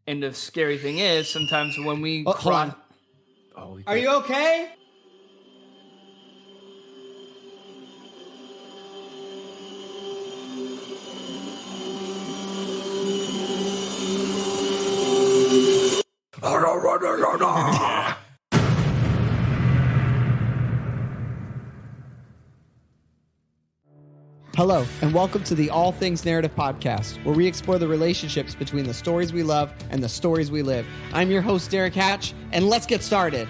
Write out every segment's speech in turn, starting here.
And the scary thing is, sometimes when we hold on. Are you okay? Hello, and welcome to the All Things Narrative Podcast, where we explore the relationships between the stories we love and the stories we live. I'm your host, Derrick Hatch, and let's get started.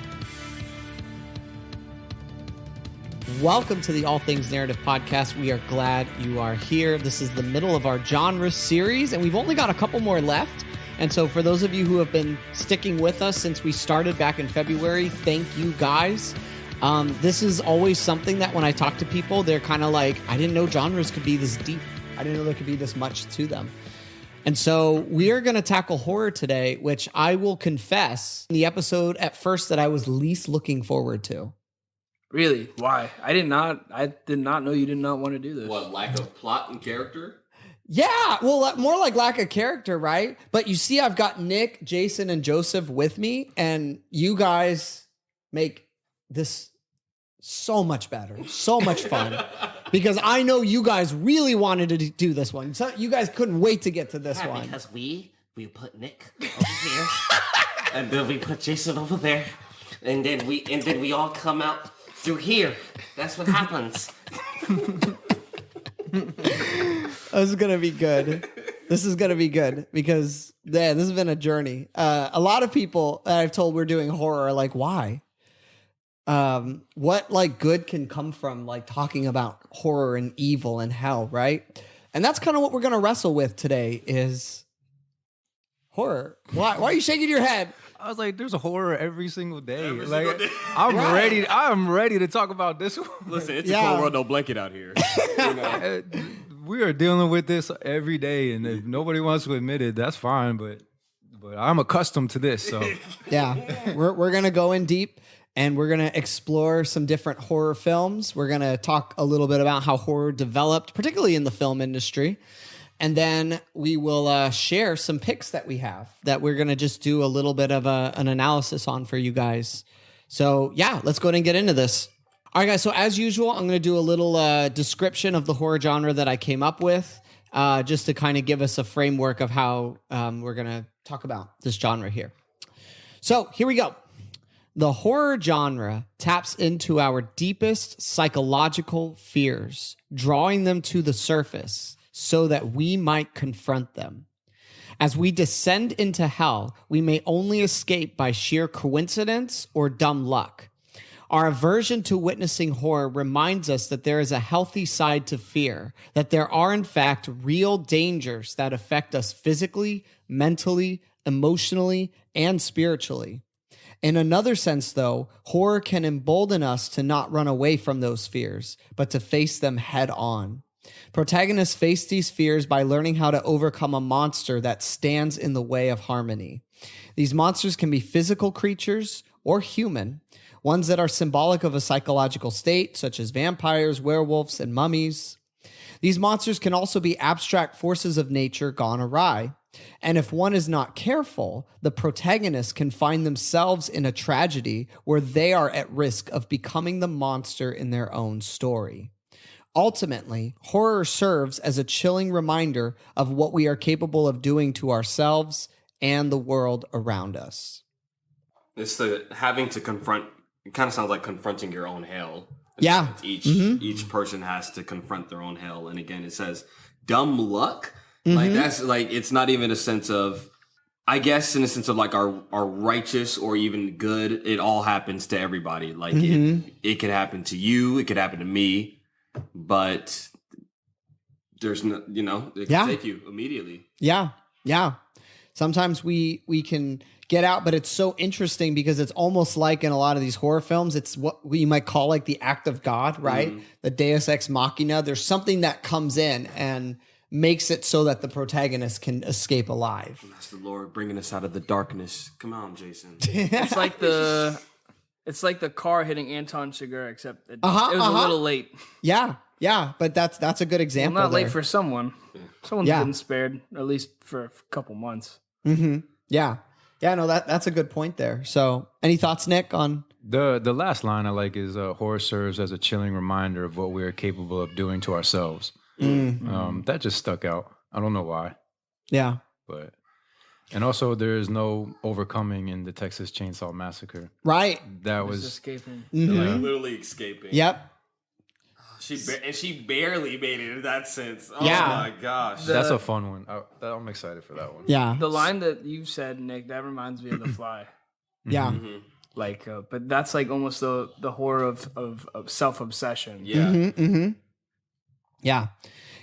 Welcome to the All Things Narrative Podcast. We are glad you are here. This is the middle of our genre series, and we've only got a couple more left. And so for those of you who have been sticking with us since we started back in February, thank you guys. This is always something that when I talk to people, they're kind of like, I didn't know genres could be this deep. I didn't know there could be this much to them. And so we are going to tackle horror today, which I will confess, the episode at first that I was least looking forward to. Really? Why? I did not know you did not want to do this. What, lack of plot and character? Yeah, well, more like lack of character, right? But you see, I've got Nick, Jason, and Joseph with me, and you guys make this so much better, so much fun, because I know you guys really wanted to do this one. So you guys couldn't wait to get to this one. Because we put Nick over here, and then we put Jason over there, and then we all come out through here. That's what happens. This is gonna be good. This is gonna be good because this has been a journey. A lot of people that I've told we're doing horror are like, why? What like good can come from like talking about horror and evil and hell, right? And that's kind of what we're gonna wrestle with today is horror. Why are you shaking your head? I was like, there's a horror every single day. Every single day. I'm ready to talk about this one. Listen, it's a cold world, no blanket out here. You know? We are dealing with this every day, and if nobody wants to admit it, that's fine, but I'm accustomed to this, so. Yeah, we're gonna go in deep. And we're going to explore some different horror films. We're going to talk a little bit about how horror developed, particularly in the film industry. And then we will share some picks that we have that we're going to just do a little bit of an analysis on for you guys. So yeah, let's go ahead and get into this. All right, guys. So as usual, I'm going to do a little description of the horror genre that I came up with, just to kind of give us a framework of how we're going to talk about this genre here. So here we go. The horror genre taps into our deepest psychological fears, drawing them to the surface so that we might confront them. As we descend into hell, we may only escape by sheer coincidence or dumb luck. Our aversion to witnessing horror reminds us that there is a healthy side to fear, that there are in fact real dangers that affect us physically, mentally, emotionally, and spiritually. In another sense, though, horror can embolden us to not run away from those fears, but to face them head on. Protagonists face these fears by learning how to overcome a monster that stands in the way of harmony. These monsters can be physical creatures or human, ones that are symbolic of a psychological state, such as vampires, werewolves, and mummies. These monsters can also be abstract forces of nature gone awry. And if one is not careful, the protagonists can find themselves in a tragedy where they are at risk of becoming the monster in their own story. Ultimately, horror serves as a chilling reminder of what we are capable of doing to ourselves and the world around us. It's the having to confront. It kind of sounds like confronting your own hell. Yeah. Each person has to confront their own hell. And again, it says dumb luck. Like that's like, it's not even a sense of, I guess in a sense of like our righteous or even good, it all happens to everybody. Like it could happen to you, it could happen to me, but there's no, it can take you immediately. Yeah. Yeah. Sometimes we can get out, but it's so interesting because it's almost like in a lot of these horror films, it's what we might call like the act of God, right? The Deus Ex Machina. There's something that comes in and makes it so that the protagonist can escape alive. That's the Lord bringing us out of the darkness. Come on, Jason. It's like the car hitting Anton Chigurh, except it was a little late. Yeah, but that's a good example. Well, not late for someone. Someone's getting spared, at least for a couple months. Yeah. Yeah, no, that's a good point there. So any thoughts, Nick, on... The last line I like is horror serves as a chilling reminder of what we are capable of doing to ourselves. That just stuck out. I don't know why. Yeah. But and also there is no overcoming in the Texas Chainsaw Massacre. Right. That was escaping. Like literally escaping. Yep. She barely made it in that sense. Oh Yeah. my gosh. That's a fun one. I'm excited for that one. Yeah. The line that you said, Nick, that reminds me of The Fly. Yeah. Like, but that's like almost the horror of self-obsession. Yeah. Yeah.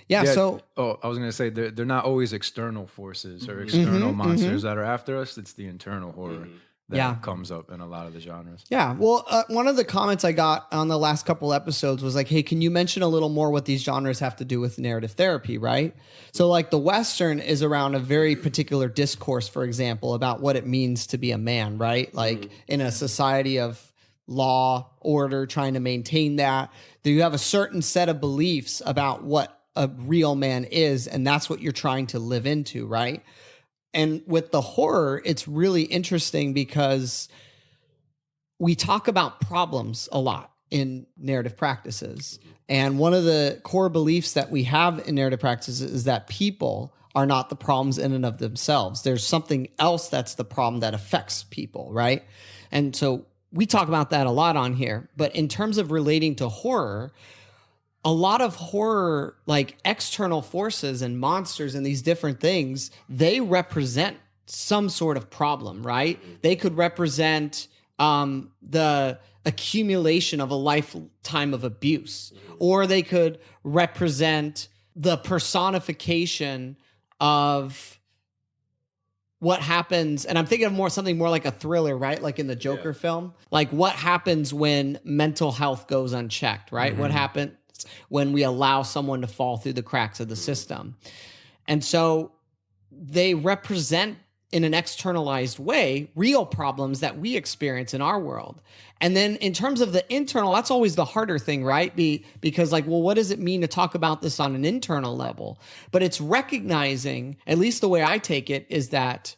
Yeah, so... Oh, I was going to say, they're not always external forces or external monsters that are after us. It's the internal horror that comes up in a lot of the genres. Yeah, well, one of the comments I got on the last couple episodes was like, hey, can you mention a little more what these genres have to do with narrative therapy, right? So like the Western is around a very particular discourse, for example, about what it means to be a man, right? Like in a society of law, order, trying to maintain that. You have a certain set of beliefs about what a real man is, and that's what you're trying to live into, right? And with the horror, it's really interesting because we talk about problems a lot in narrative practices. And one of the core beliefs that we have in narrative practices is that people are not the problems in and of themselves. There's something else that's the problem that affects people, right? And so we talk about that a lot on here. But in terms of relating to horror, a lot of horror, like external forces and monsters and these different things, they represent some sort of problem, right? They could represent the accumulation of a lifetime of abuse, or they could represent the personification of what happens. And I'm thinking of something more like a thriller, right? Like in the Joker film, like what happens when mental health goes unchecked, right? What happens when we allow someone to fall through the cracks of the system. And so they represent in an externalized way real problems that we experience in our world. And then in terms of the internal, that's always the harder thing, right? Because like, well, what does it mean to talk about this on an internal level? But it's recognizing, at least the way I take it, is that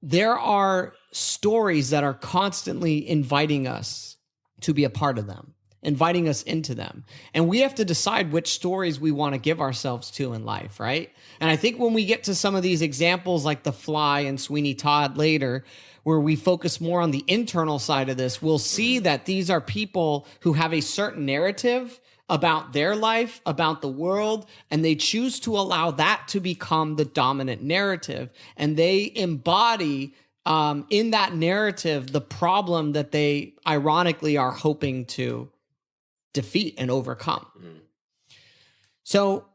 there are stories that are constantly inviting us to be a part of them, inviting us into them. And we have to decide which stories we want to give ourselves to in life, right? And I think when we get to some of these examples like The Fly and Sweeney Todd later, where we focus more on the internal side of this, we'll see that these are people who have a certain narrative about their life, about the world, and they choose to allow that to become the dominant narrative. And they embody in that narrative the problem that they ironically are hoping to defeat and overcome. So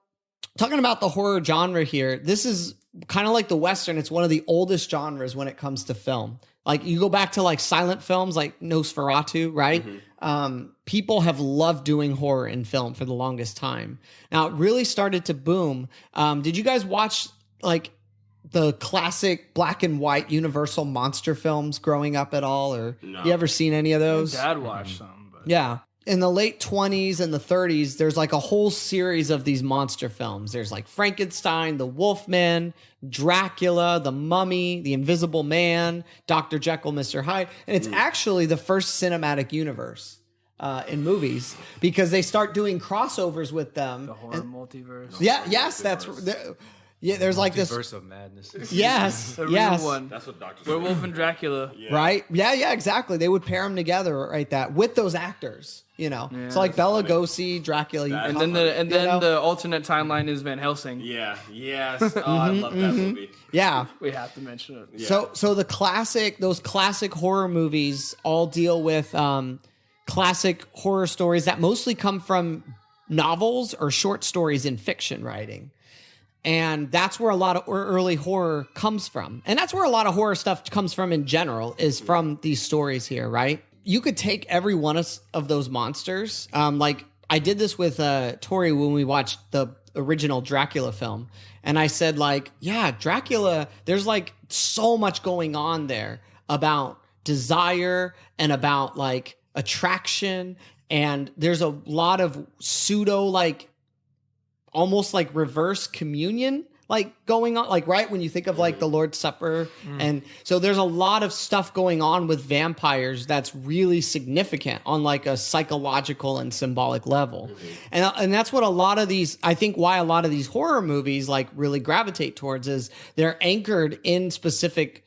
talking about the horror genre here, this is kind of like the Western. It's one of the oldest genres when it comes to film. Like you go back to like silent films like Nosferatu, right? People have loved doing horror in film for the longest time. Now it really started to boom. Did you guys watch like the classic black and white Universal monster films growing up at all? Or you ever seen any of those? My dad watched some. But. Yeah. In the late 20s and the 30s, there's like a whole series of these monster films. There's like Frankenstein, the Wolfman, Dracula, the Mummy, the Invisible Man, Dr. Jekyll, Mr. Hyde. And it's actually the first cinematic universe in movies because they start doing crossovers with them. The horror multiverse. Yeah, yes, that's... Yeah, there's like this Multiverse of madness. Yes, The yes. real one. That's what Dr. Werewolf and Dracula. Right? Yeah, exactly. They would pair them together, right? That with those actors, you know. Yeah, so like Bela Lugosi, Dracula, And then the alternate timeline is Van Helsing. Yeah. Yes. Oh, I love that movie. yeah. We have to mention it. Yeah. So those classic horror movies all deal with classic horror stories that mostly come from novels or short stories in fiction writing. And that's where a lot of early horror comes from. And that's where a lot of horror stuff comes from in general, is from these stories here, right? You could take every one of those monsters. Like I did this with Tori when we watched the original Dracula film. And I said like, yeah, Dracula, there's like so much going on there about desire and about like attraction. And there's a lot of pseudo like, almost like reverse communion, like going on, like right when you think of like the Lord's Supper. And so there's a lot of stuff going on with vampires that's really significant on like a psychological and symbolic level. And that's what a lot of these, I think why a lot of these horror movies like really gravitate towards is they're anchored in specific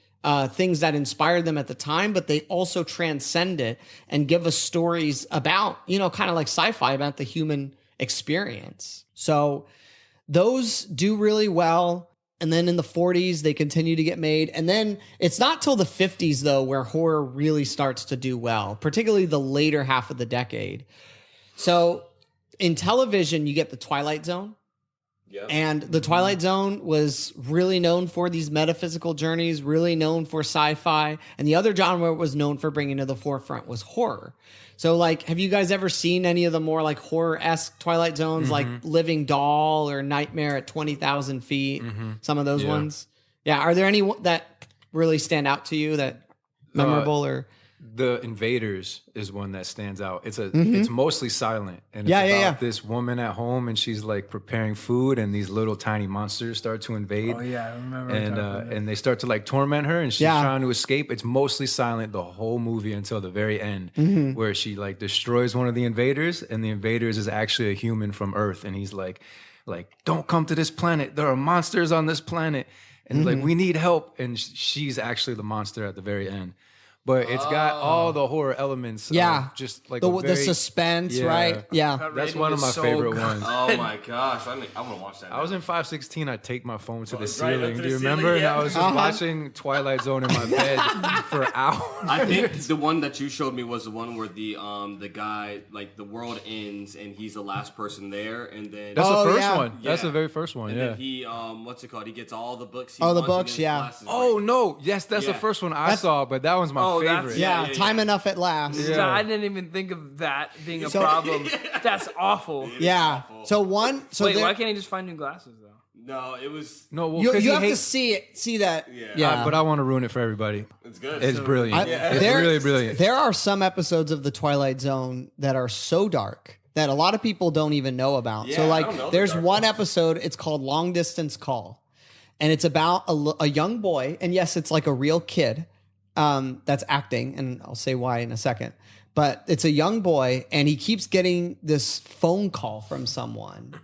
things that inspired them at the time, but they also transcend it and give us stories about, kind of like sci-fi about the human experience. So those do really well. And then in the 40s, they continue to get made. And then it's not till the 50s, though, where horror really starts to do well, particularly the later half of the decade. So in television, you get the Twilight Zone. Yep. And the Twilight Zone was really known for these metaphysical journeys, really known for sci-fi. And the other genre it was known for bringing to the forefront was horror. So, like, have you guys ever seen any of the more, like, horror-esque Twilight Zones, like Living Doll or Nightmare at 20,000 Feet? Some of those ones? Yeah. Are there any that really stand out to you that memorable or... The Invaders is one that stands out. It's mostly silent, and it's about this woman at home, and she's like preparing food, and these little tiny monsters start to invade. Oh yeah, I remember. And they start to like torment her, and she's trying to escape. It's mostly silent the whole movie until the very end, where she like destroys one of the invaders, and the invaders is actually a human from Earth, and he's like, don't come to this planet. There are monsters on this planet, and like we need help. And she's actually the monster at the very end. But it's got all the horror elements. Of just like the suspense, right? Yeah. That's one of my favorite ones. Oh my gosh. I'm going to watch that. I was in 516. I take my phone to the ceiling. Do you remember? And I was just watching Twilight Zone in my bed for hours. I think the one that you showed me was the one where the guy, like the world ends and he's the last person there. And then that's the first one. That's the very first one. And then he, what's it called? He gets all the books. The books, Oh, no. Yes, that's the first one I saw, but that one's my favorite. Time enough at last. Yeah. I didn't even think of that being a problem. That's awful. Yeah. Awful. So one. So wait, why can't he just find new glasses though? No, it was no. Well, you have to see it. See that. Yeah. But I want to ruin it for everybody. It's good. It's brilliant. It's really brilliant. There are some episodes of the Twilight Zone that are so dark that a lot of people don't even know about. Yeah, so like, there's one episode. It's called Long Distance Call, and it's about a young boy. And yes, it's like a real kid. That's acting, and I'll say why in a second. But it's a young boy, and he keeps getting this phone call from someone.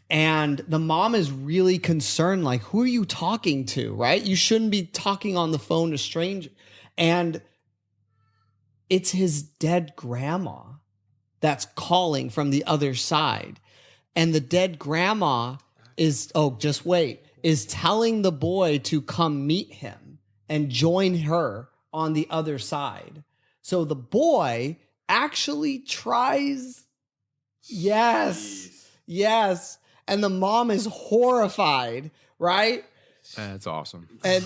And the mom is really concerned, like, who are you talking to, right? You shouldn't be talking on the phone to strangers. And it's his dead grandma that's calling from the other side. And the dead grandma is telling the boy to come meet him and join her on the other side. So the boy actually tries. Yes. And the mom is horrified, right? That's awesome. And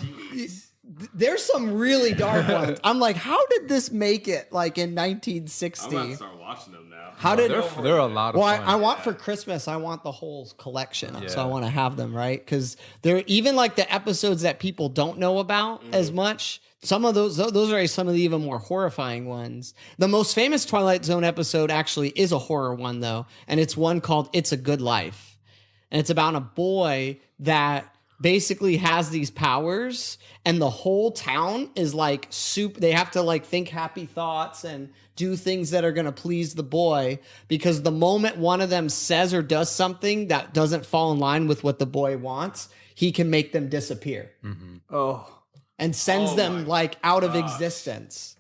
there's some really dark ones. I'm like, how did this make it like in 1960? I'm going to start watching them now. They're a lot of fun. I want for Christmas, I want the whole collection. So I want to have them, right? Because they're even like the episodes that people don't know about as much. Some of those are some of the even more horrifying ones. The most famous Twilight Zone episode actually is a horror one, though. And it's one called It's a Good Life. And it's about a boy that basically has these powers, and the whole town is like they have to like think happy thoughts and do things that are going to please the boy, because the moment one of them says or does something that doesn't fall in line with what the boy wants, he can make them disappear. And sends them like out of existence.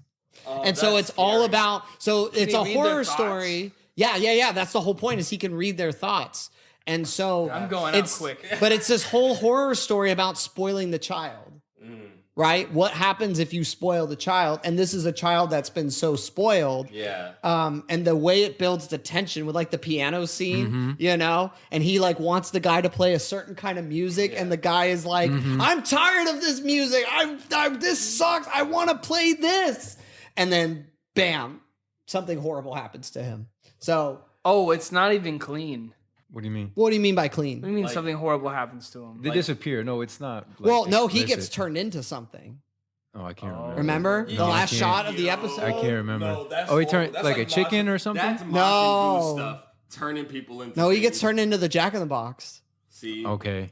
And so it's scary. All about, so it's a horror story. Yeah. That's the whole point, is he can read their thoughts. And so I'm going out quick. But it's this whole horror story about spoiling the child, right? What happens if you spoil the child? And this is a child that's been so spoiled. Yeah. And the way it builds the tension with like the piano scene, and he like wants the guy to play a certain kind of music. And the guy is like, I'm tired of this music. This sucks. I want to play this. And then bam, something horrible happens to him. So. Oh, it's not even clean. What do you mean? What do you mean by clean? What do you mean something horrible happens to him? They disappear. No, it's not. He gets turned into something. Oh, I can't remember. Remember the last shot of the episode? I can't remember. He turned like a chicken or something? That's Majin Buu stuff. Turning people into he gets turned into the Jack in the Box. See? Okay.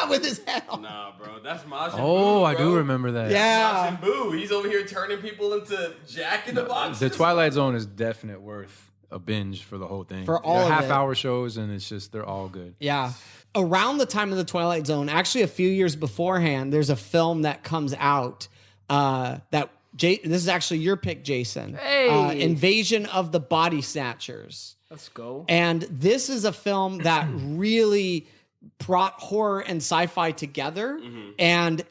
with his head on. Nah, bro, that's Majin Buu. Oh, I bro. do remember that. Yeah. Majin Buu. He's over here turning people into Jack in the Box. The Twilight Zone is definite worth a binge for the whole thing. For all They're of it. half-hour shows, and it's just they're all good. Yeah. Around the time of the Twilight Zone, actually a few years beforehand, there's a film that comes out that this is actually your pick, Jason. Hey. Invasion of the Body Snatchers. Let's go. And this is a film that really brought horror and sci-fi together. And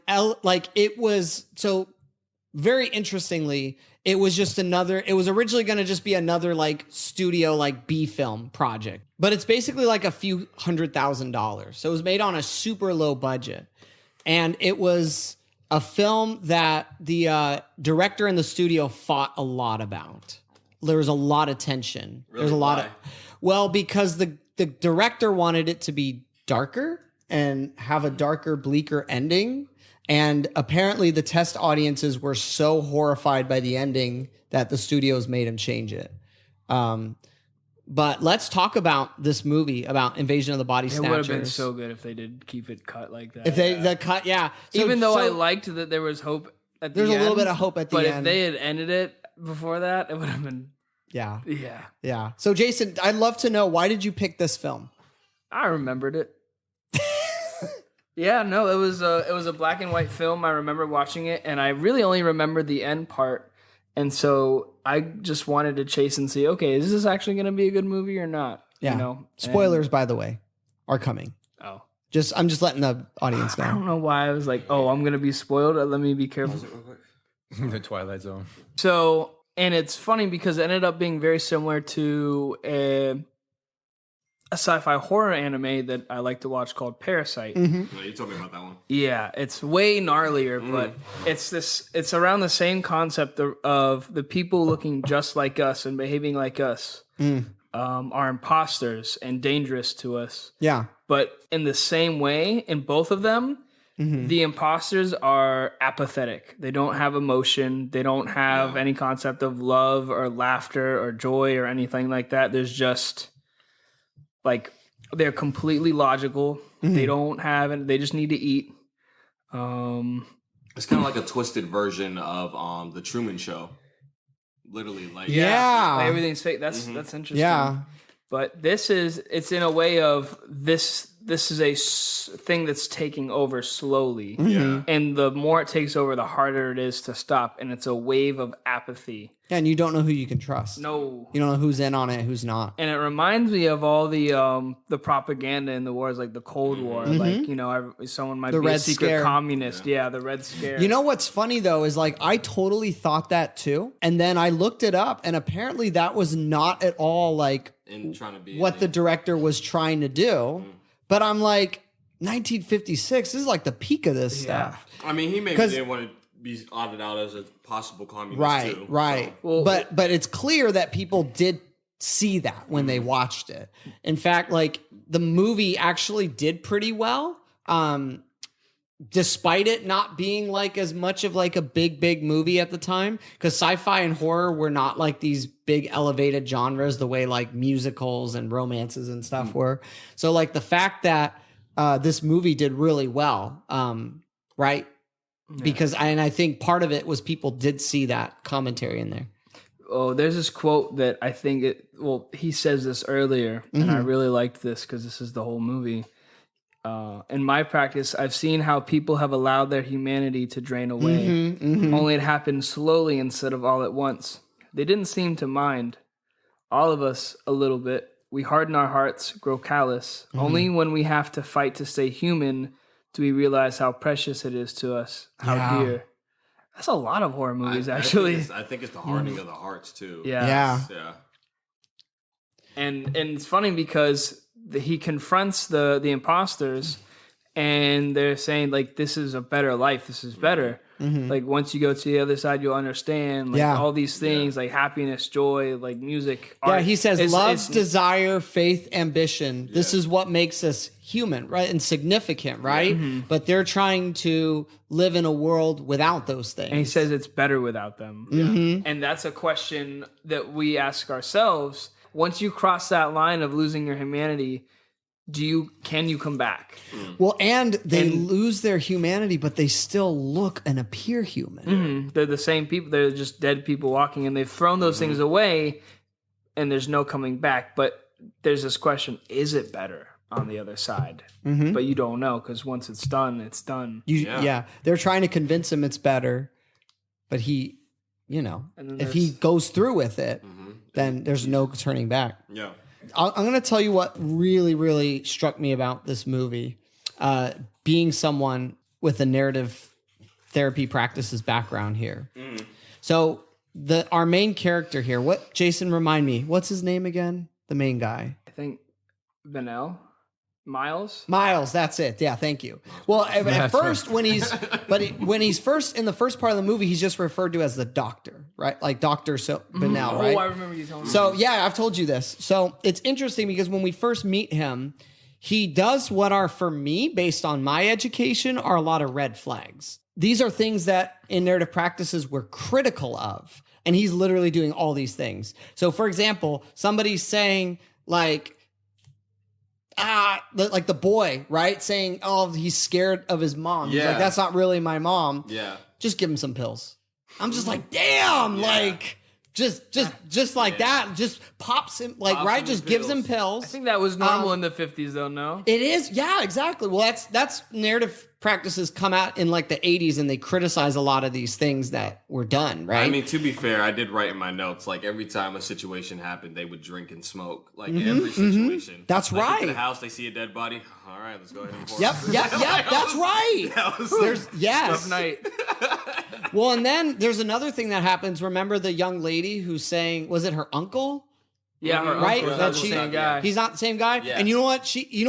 it was so very interestingly, it was originally going to just be another like studio like B film project, but it's basically like a few $100,000. So it was made on a super low budget. And it was a film that the director and the studio fought a lot about. There was a lot of tension. Really? There's a lot Why? because the director wanted it to be darker and have a darker, bleaker ending. And apparently the test audiences were so horrified by the ending that the studios made him change it. But let's talk about this movie, about Invasion of the Body It Snatchers. would have been so good if they did keep it cut like that. If the cut, yeah. So- Even though I so liked that there was hope at the There's end. a little bit of hope at the but end. if they had ended it before that, it would have been, yeah. yeah. So Jason, I'd love to know, why did you pick this film? I remembered it. Yeah, no, it was a black and white film. I remember watching it, and I really only remembered the end part. And so I just wanted to chase and see, okay, is this actually going to be a good movie or not? Yeah. You know? Spoilers, by the way, are coming. Oh. I'm just letting the audience I know. don't know why I was like, oh, I'm going to be spoiled. Let me be careful. The Twilight Zone. So, and it's funny because it ended up being very similar to a sci-fi horror anime that I like to watch called Parasite. Mm-hmm. No, you told me about that one. Yeah, it's way gnarlier, but it's around the same concept of the people looking just like us and behaving like us are imposters and dangerous to us. Yeah. But in the same way, in both of them, the imposters are apathetic. They don't have emotion. They don't have any concept of love or laughter or joy or anything like that. There's just like they're completely logical. They don't have it. They just need to eat. It's kind of like a twisted version of the Truman Show. Literally, like Yeah. Like, everything's fake. That's interesting. Yeah. But it's in a way of this is a thing that's taking over slowly. Yeah. And the more it takes over, the harder it is to stop. And it's a wave of apathy. And you don't know who you can trust. No. You don't know who's in on it, who's not. And it reminds me of all the propaganda in the wars, like the Cold War. Like, you know, someone might The be a Red secret Scare. communist. Yeah, the Red Scare. You know what's funny though is like I totally thought that too. And then I looked it up and apparently that was not at all like and trying to be what the director was trying to do. But I'm like 1956, this is like the peak of this stuff. I mean, he maybe 'Cause- didn't want to be outed out as a possible communist Right, too. right. Well- but it's clear that people did see that when they watched it. In fact, like the movie actually did pretty well. Despite it not being like as much of like a big movie at the time, because sci-fi and horror were not like these big elevated genres the way like musicals and romances and stuff were. So like the fact that this movie did really well, right? Because I think part of it was people did see that commentary in there. Oh, there's this quote that I think he says this earlier, and I really liked this because this is the whole movie. In my practice, I've seen how people have allowed their humanity to drain away. Only it happened slowly instead of all at once. They didn't seem to mind. All of us, a little bit. We harden our hearts, grow callous. Only when we have to fight to stay human do we realize how precious it is to us, how dear. That's a lot of horror movies, actually. I think it's the hardening of the hearts too. Yeah. Yeah. And it's funny because he confronts the imposters, and they're saying like, "This is a better life. This is better. Like once you go to the other side, you'll understand like all these things, like happiness, joy, like music." Art. Yeah, he says love, it's desire, faith, ambition. This is what makes us human, right? And significant, right? But they're trying to live in a world without those things. And he says it's better without them. And that's a question that we ask ourselves. Once you cross that line of losing your humanity, can you come back? Well, and they lose their humanity, but they still look and appear human. Mm-hmm. They're the same people. They're just dead people walking, and they've thrown those things away, and there's no coming back. But there's this question: is it better on the other side? But you don't know, because once it's done, it's done. They're trying to convince him it's better, but he, if he goes through with it, then there's no turning back. Yeah. I'm going to tell you what really, really struck me about this movie, being someone with a narrative therapy practices background here. So our main character here, Jason, remind me, what's his name again? The main guy. I think Miles, that's it. Yeah, thank you. Well, at first, when he's first in the first part of the movie, he's just referred to as the doctor, right? Like Dr. Benel, right? Oh, I remember you telling me. So, yeah, I've told you this. So, it's interesting because when we first meet him, he does what are, for me, based on my education, are a lot of red flags. These are things that in narrative practices we're critical of. And he's literally doing all these things. So, for example, somebody's saying, like the boy, right? Saying, oh, he's scared of his mom. He's like, that's not really my mom. Yeah. Just give him some pills. I'm just like, damn, like, just like that, just pops him, like, right? Just gives him pills. I think that was normal in the 50s, though, no? It is, yeah, exactly. Well, that's narrative practices come out in like the 80s, and they criticize a lot of these things that were done, right? I mean, to be fair, I did write in my notes, like, every time a situation happened, they would drink and smoke. Like, every situation. That's like, right. Get to the house, they see a dead body. All right, let's go ahead and pour Yep, that's right. Tough night. Well, and then there's another thing that happens. Remember the young lady who's saying, was it her uncle? Yeah, her right. uncle. That's the same guy. He's not the same guy. Yes. And you know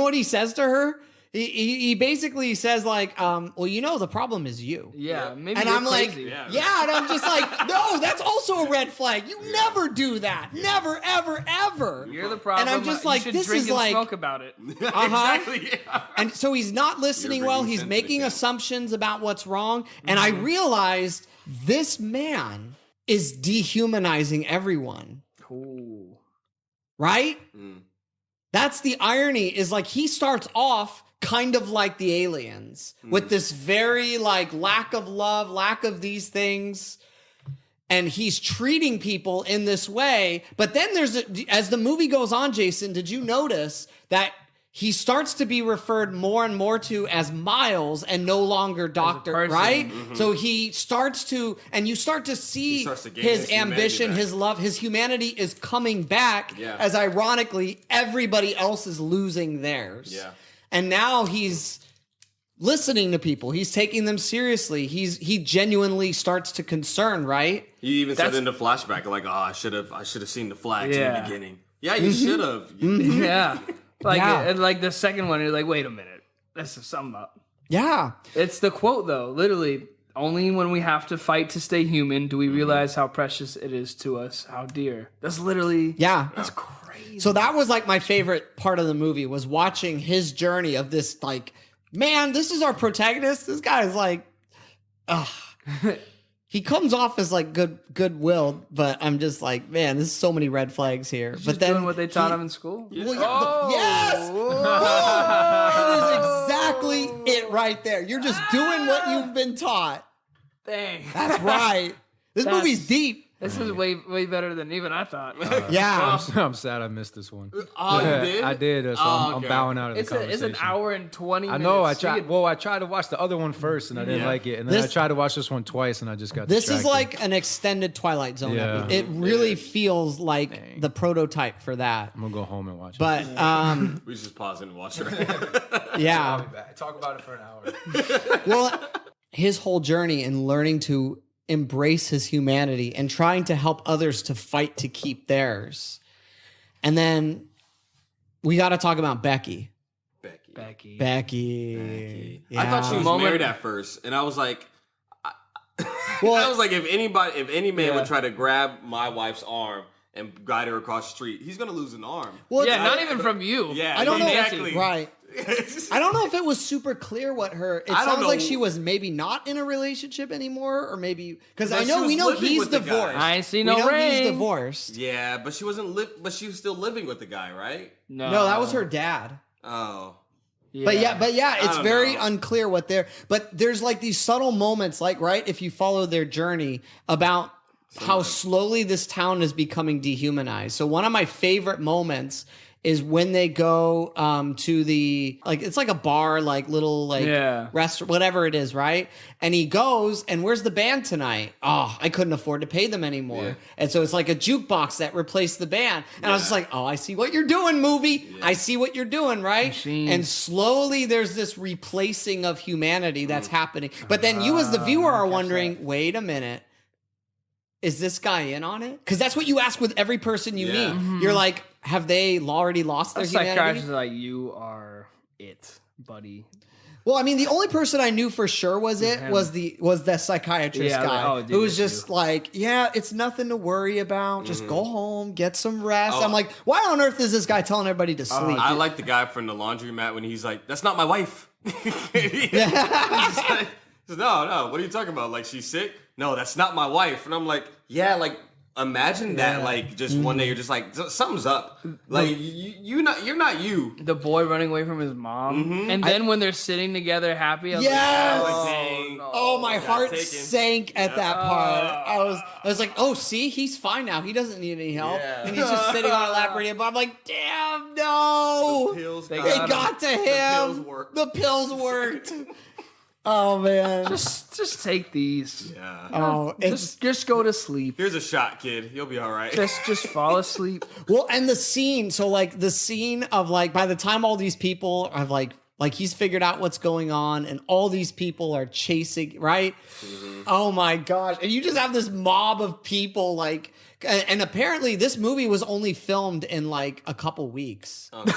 what he says to her? He basically says like, well, the problem is you. Yeah, maybe. And you're I'm crazy. like, and I'm just like, no, that's also a red flag. You never do that. Never, ever, ever. You're the problem. And I'm just like, you should this drink is and like, smoke about it. Exactly. Yeah. And so he's not listening well. He's making assumptions about what's wrong. And I realized this man is dehumanizing everyone. Ooh. Right? That's the irony, is like he starts off kind of like the aliens with this very like lack of love, lack of these things. And he's treating people in this way. But then as the movie goes on, Jason, did you notice that he starts to be referred more and more to as Miles and no longer Doctor, right? So he starts to, and you start to see his ambition, his love, his humanity is coming back as ironically everybody else is losing theirs. Yeah. And now he's listening to people. He's taking them seriously. He genuinely starts to concern, right? He even said in the flashback, like, "Oh, I should have seen the flags in the beginning." Yeah, you should have. Yeah. And like the second one, you're like, wait a minute, this is something up. Yeah. It's the quote though, literally. Only when we have to fight to stay human do we realize how precious it is to us, how dear. That's literally, that's crazy. So that was like my favorite part of the movie, was watching his journey of this, like, man, this is our protagonist. This guy is like, he comes off as like goodwill, but I'm just like, man, there's so many red flags here. He's but then doing what they taught him in school. Well, yes, that is exactly it right there. You're just doing what you've been taught. Dang, that's right. This movie's deep. This is way better than even I thought. I'm sad I missed this one. Oh, you did? I did. So I'm bowing out of the conversation. It's an hour and 20 minutes. I know. I tried to watch the other one first, and I didn't like it. And then I tried to watch this one twice, and I just got distracted. This is like an extended Twilight Zone episode. It really feels like the prototype for that. I'm going to go home and watch it. But we should just pause and watch it. Yeah. Talk about it for an hour. Well, his whole journey in learning to embrace his humanity and trying to help others to fight to keep theirs. And then we got to talk about Becky. Becky. Yeah. I thought she was married at first, and I was like, if any man would try to grab my wife's arm and guide her across the street, he's gonna lose an arm. Well, not even from you. Yeah, I don't know. Exactly. Right. I don't know if it was super clear what her. It sounds like she was maybe not in a relationship anymore, or maybe because we know he's divorced. I ain't see no ring. He's divorced. Yeah, but she wasn't. But she was still living with the guy, right? No, that was her dad. Oh. Yeah. But yeah, it's don't very know. unclear what they're. But there's like these subtle moments, like right, if you follow their journey about how slowly this town is becoming dehumanized. So one of my favorite moments is when they go to the like it's like a bar, like little like restaurant, whatever it is, right? And he goes, and where's the band tonight? Oh, I couldn't afford to pay them anymore. Yeah. And so it's like a jukebox that replaced the band. And I was just like, oh, I see what you're doing, movie. Yeah. I see what you're doing, right? Machine. And slowly there's this replacing of humanity that's happening. But then you as the viewer are wondering, wait a minute. Is this guy in on it? Because that's what you ask with every person you meet. Mm-hmm. You're like, have they already lost their humanity? Psychiatrist is like, you are it, buddy. Well, I mean, the only person I knew for sure was the psychiatrist guy who was just like, yeah, it's nothing to worry about. Just go home, get some rest. I'm like, why on earth is this guy telling everybody to sleep? I like the guy from the laundromat when he's like, that's not my wife. No, what are you talking about? Like, she's sick? No, that's not my wife. And I'm like, yeah, like, imagine that, like, just one day you're just like, something's up. Like, you're not you. The boy running away from his mom. And then when they're sitting together happy, I was like, my heart sank at that part. I was like, oh, see, he's fine now. He doesn't need any help. Yeah. And he's just sitting on a lap reading, but I'm like, damn, no. The pills got to him. The pills worked. Oh man! Just take these. Yeah. Oh, just go to sleep. Here's a shot, kid. You'll be all right. Just fall asleep. Well, and the scene. So like the scene of like by the time all these people have like he's figured out what's going on, and all these people are chasing right. Mm-hmm. Oh my gosh! And you just have this mob of people like. And apparently, this movie was only filmed in like a couple weeks. Okay.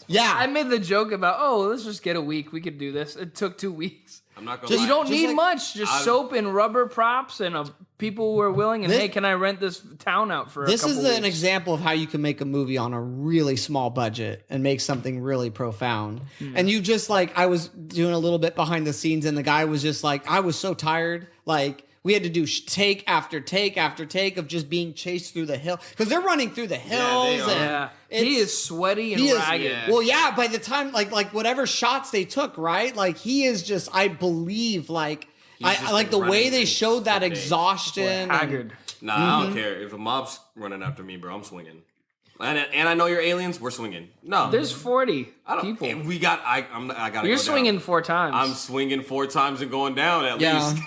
Yeah, I made the joke about, let's just get a week. We could do this. It took 2 weeks. I'm not gonna lie. You don't need much. Just soap and rubber props and people who are willing. And hey, can I rent this town out for a couple weeks? This is an example of how you can make a movie on a really small budget and make something really profound. And you just like, I was doing a little bit behind the scenes, and the guy was just like, I was so tired, like. We had to do take after take after take of just being chased through the hill because they're running through the hills. He is sweaty and ragged. Well, yeah. By the time like whatever shots they took, right? Like he is just. I believe like I like the way they showed that exhaustion. Haggard. Nah, I don't care if a mob's running after me, bro. I'm swinging. And I know you're aliens. We're swinging. No, there's 40 people. We got. I got. You're swinging 4 times. I'm swinging 4 times and going down at least.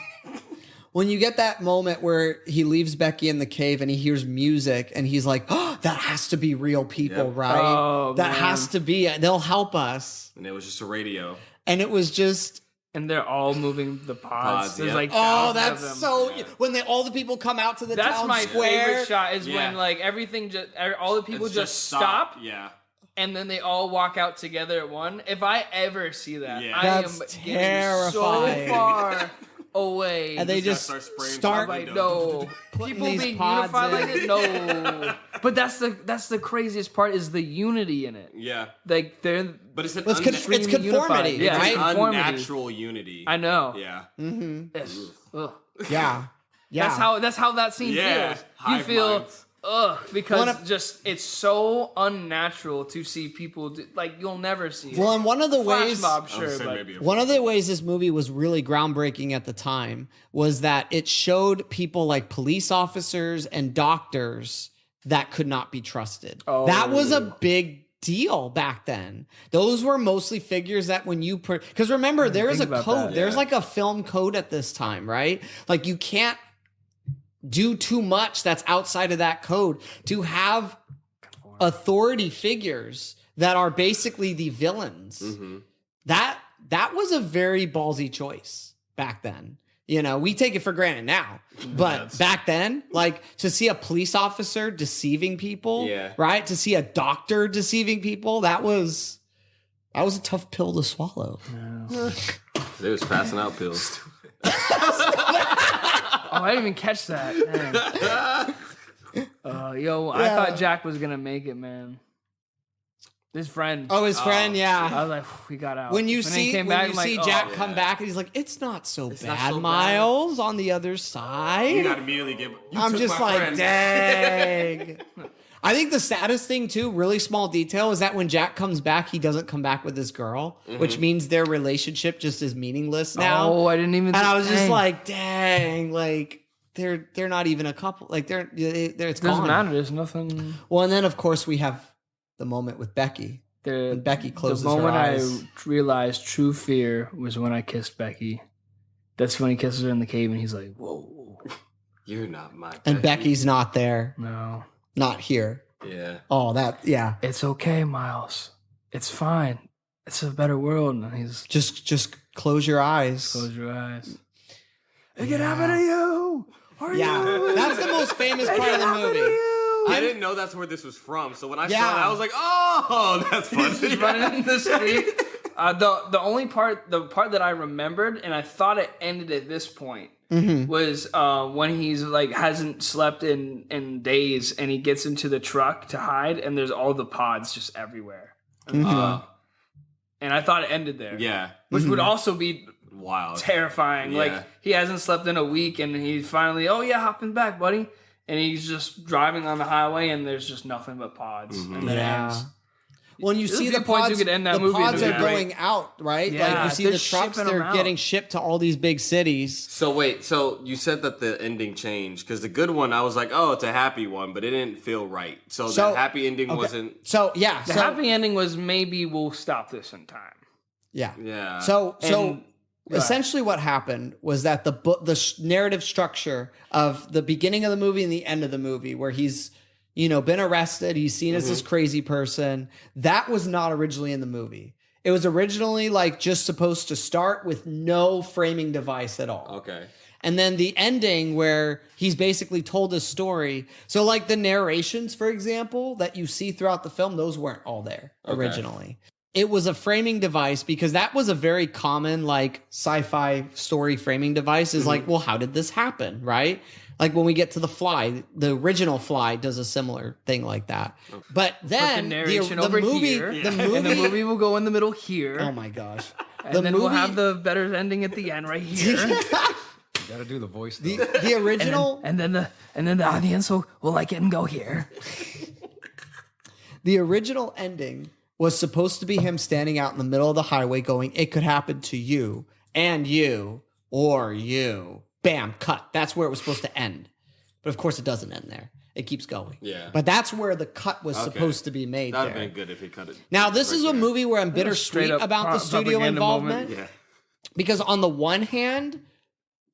When you get that moment where he leaves Becky in the cave and he hears music and he's like, oh, that has to be real people, right? Oh, that has to be. They'll help us. And it was just a radio. And it was just... And they're all moving the pods. There's like that's of them. So... Yeah. When all the people come out to the town square. That's my favorite shot is when like everything just... All the people just stop. Yeah. And then they all walk out together at one. If I ever see that, I am terrifying. So far... away. And they just start like, no. People being unified like it? No. But that's the craziest part is the unity in it. Yeah. Like but it's conformity. Unified. Yeah, it's unnatural unity. I know. Yeah. Mm-hmm. Yeah. That's how that scene feels. You feel because it's so unnatural to see people like you'll never see it. Well, and one of the ways one of the ways this movie was really groundbreaking at the time was that it showed people like police officers and doctors that could not be trusted. That was a big deal back then. Those were mostly figures that when you because remember there is a code. There's like a film code at this time, right? Like you can't do too much that's outside of that code to have authority figures that are basically the villains. Mm-hmm. That was a very ballsy choice back then. You know, we take it for granted now, but back then, like to see a police officer deceiving people, right? To see a doctor deceiving people, that was a tough pill to swallow. Yeah. They was passing out pills. I didn't even catch that. I thought Jack was gonna make it, man. His friend. Oh, his friend, yeah. I was like, we got out. When you see Jack come back, and he's like, it's not so bad, Miles, on the other side. You gotta immediately give. I'm just like, dang. I think the saddest thing too, really small detail, is that when Jack comes back, he doesn't come back with his girl, which means their relationship just is meaningless now. Oh, I didn't even. And I was just like, dang, like they're not even a couple. Like they're it's doesn't gone. matter. There's nothing. Well, and then of course we have the moment with Becky. When Becky closes the moment her eyes. I realized true fear was when I kissed Becky. That's when he kisses her in the cave, and he's like, "Whoa, You're not my." And Becky's not there, no, not here. Yeah. Oh, yeah. it's okay, Miles. It's fine. It's a better world." And he's Just close your eyes. close your eyes. It can happen to you. Yeah, that's the most famous part of the movie. I didn't know that's where this was from. So when I saw it, Yeah. I was like, "Oh, that's funny." Running in the street. The only part, the part that I remembered, and I thought it ended at this point, was when he's like hasn't slept in days, and he gets into the truck to hide, and there's all the pods just everywhere. And I thought it ended there. Yeah. Which would also be Wild. terrifying. Yeah. Like he hasn't slept in a week, and he finally, oh yeah, hopping back, buddy. And he's just driving on the highway, and there's just nothing but pods. And then it ends. When you There's see a the few points pods, you could end that the movie pods and are it'd be going out, right? Yeah, like you see they're the trucks, shipping them they're out. getting shipped to all these big cities. So wait, so you said that the ending changed because the good one, I was like, "Oh, it's a happy one," but it didn't feel right. So the happy ending wasn't. So yeah, The happy ending was maybe we'll stop this in time. yeah. Yeah. So And- essentially, what happened was that the narrative structure of the beginning of the movie and the end of the movie, where he's been arrested, he's seen as this crazy person, that was not originally in the movie. It was originally like just supposed to start with no framing device at all. Okay. And then the ending where he's basically told his story. So like the narrations, for example, that you see throughout the film, those weren't all there originally. It was a framing device because that was a very common like sci-fi story framing device is like, well, how did this happen? Right? Like when we get to The Fly, the original Fly does a similar thing like that. But then the narration the over movie, here, the movie, and the movie will go in the middle here. oh my gosh. And then we'll have the better ending at the end right here. You gotta do the voice though. the original and then the audience will like it and go here. The original ending was supposed to be him standing out in the middle of the highway going, "It could happen to you and you or you." Bam, cut. That's where it was supposed to end. But of course it doesn't end there. It keeps going. Yeah. But that's where the cut was supposed to be made That'd have there. been good if he cut it. Now, this is a there. movie where I'm bittersweet straight up about the studio propaganda involvement. moment. Yeah. Because on the one hand,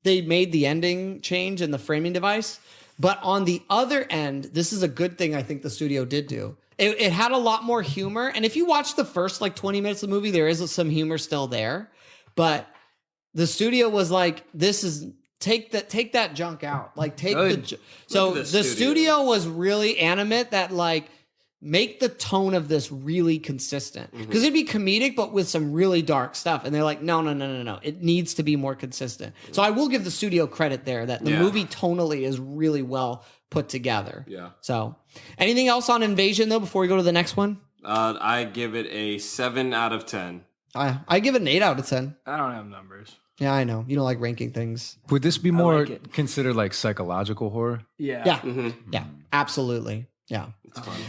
they made the ending change in the framing device. But on the other end, this is a good thing I think the studio did do. It had a lot more humor. And if you watch the first like 20 minutes of the movie, there is some humor still there. But the studio was like, this is... Take that junk out. Like take Good. So Look at the studio was really animate that like make the tone of this really consistent. Because it'd be comedic, but with some really dark stuff. And they're like, no. It needs to be more consistent. So I will give the studio credit there that the movie tonally is really well put together. Yeah. So anything else on Invasion though before we go to the next one? I give it a 7 out of 10. I give it an 8 out of 10. I don't have numbers. Yeah, I know. You don't like ranking things. Would this be more like it. considered like psychological horror? Yeah. Yeah. Yeah, absolutely. Yeah.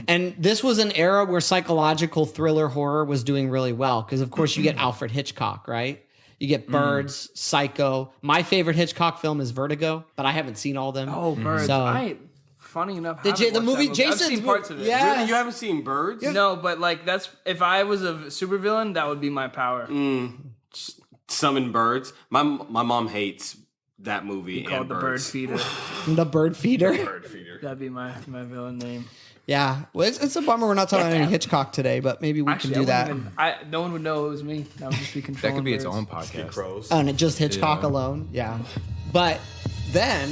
And this was an era where psychological thriller horror was doing really well because, of course, you get Alfred Hitchcock, right? You get Birds, Psycho. My favorite Hitchcock film is Vertigo, but I haven't seen all of them. Oh, Birds. So- Funny enough, The haven't movie watched that I've Jason's seen parts of it. yeah. Really? You haven't seen Birds? No, but like that's if I was a supervillain, that would be my power. Summon birds. My mom hates that movie Called and the Bird birds. Feeder. The Bird Feeder. Bird feeder. That'd be my villain name. Yeah. Well, it's a bummer we're not talking about any Hitchcock today, but maybe we Actually, can do that. no one would know it was me. That would just be That controlling. could be its birds. own podcast. Crows. And it just Hitchcock Yeah. alone. Yeah. But then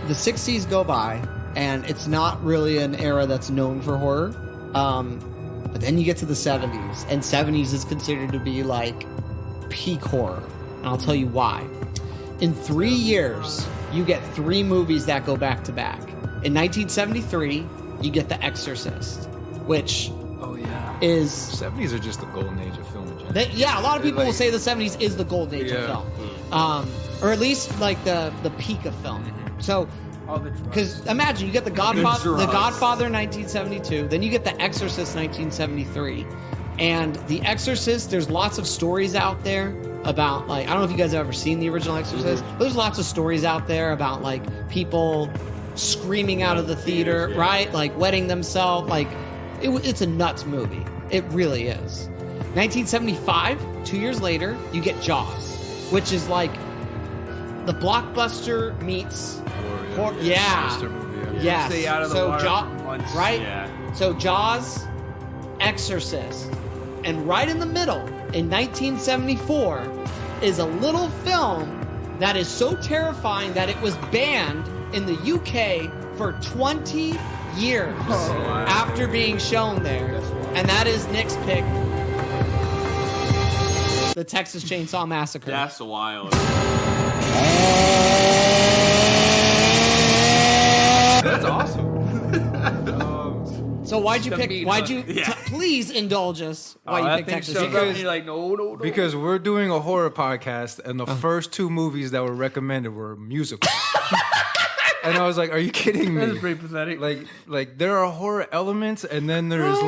the 60s go by, and it's not really an era that's known for horror. But then you get to the 70s, and 70s is considered to be like peak horror. And I'll tell you why. In 3 years, you get 3 movies that go back to back. In 1973, you get The Exorcist, which Oh yeah. is 70s are just the golden age of film in general. yeah, a lot of people Like- will say the 70s is the golden age of Yeah. film. Or at least like the peak of film. So All the drugs. Because imagine you get the Godfather in 1972, then you get The Exorcist 1973, and The Exorcist. There's lots of stories out there about I don't know if you guys have ever seen the original Exorcist, but there's lots of stories out there about people screaming out of the theater, right? Wetting themselves. It's a nuts movie. It really is. 1975, 2 years later, you get Jaws, which is the blockbuster meets Yes. Stay out of the water right? Yeah. So Jaws, Exorcist, and right in the middle, in 1974, is a little film that is so terrifying that it was banned in the UK for 20 years after being shown there. And that is Nick's pick, the Texas Chainsaw Massacre. That's wild. That's awesome. So why'd you pick? Please indulge us. Why you picked Texas Chainsaw? You're like, no. Because we're doing a horror podcast, and the first two movies that were recommended were musicals. And I was like, "Are you kidding me?" That's pretty pathetic. Like there are horror elements, and then there's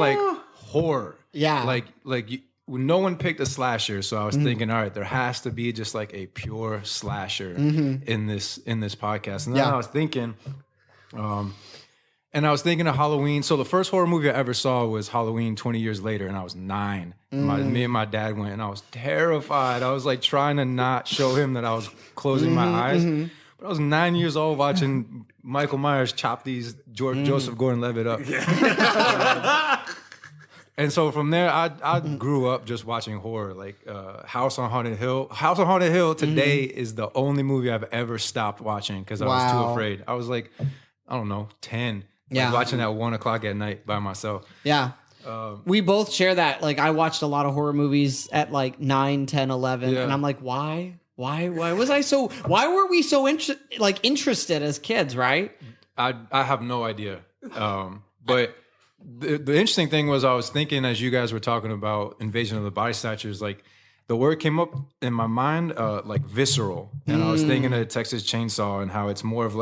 horror. Yeah. No one picked a slasher, so I was thinking, all right, there has to be just a pure slasher in this podcast. And then I was thinking, and I was thinking of Halloween. So the first horror movie I ever saw was Halloween 20 years later, and I was 9. Me and my dad went, and I was terrified. I was trying to not show him that I was closing my eyes. But I was 9 years old watching Michael Myers chop these Joseph Gordon-Levitt up. And so from there, I grew up just watching horror, House on Haunted Hill. House on Haunted Hill today is the only movie I've ever stopped watching because I was too afraid. I was I don't know, 10. Watching that 1 o'clock at night by myself. Yeah. We both share that. I watched a lot of horror movies at 9, 10, 11. And I'm why? Why was I so, why were we so interested as kids, right? I have no idea. But the interesting thing was I was thinking as you guys were talking about Invasion of the Body Snatchers, the word came up in my mind, visceral. And I was thinking of Texas Chainsaw and how it's more of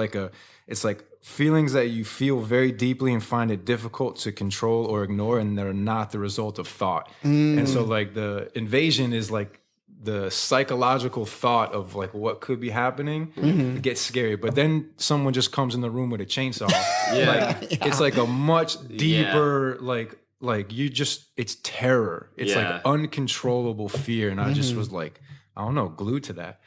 it's feelings that you feel very deeply and find it difficult to control or ignore, and they're not the result of thought. And so the invasion is the psychological thought of what could be happening. It gets scary, but then someone just comes in the room with a chainsaw. It's a much deeper it's terror. It's uncontrollable fear, and I just was I don't know, glued to that.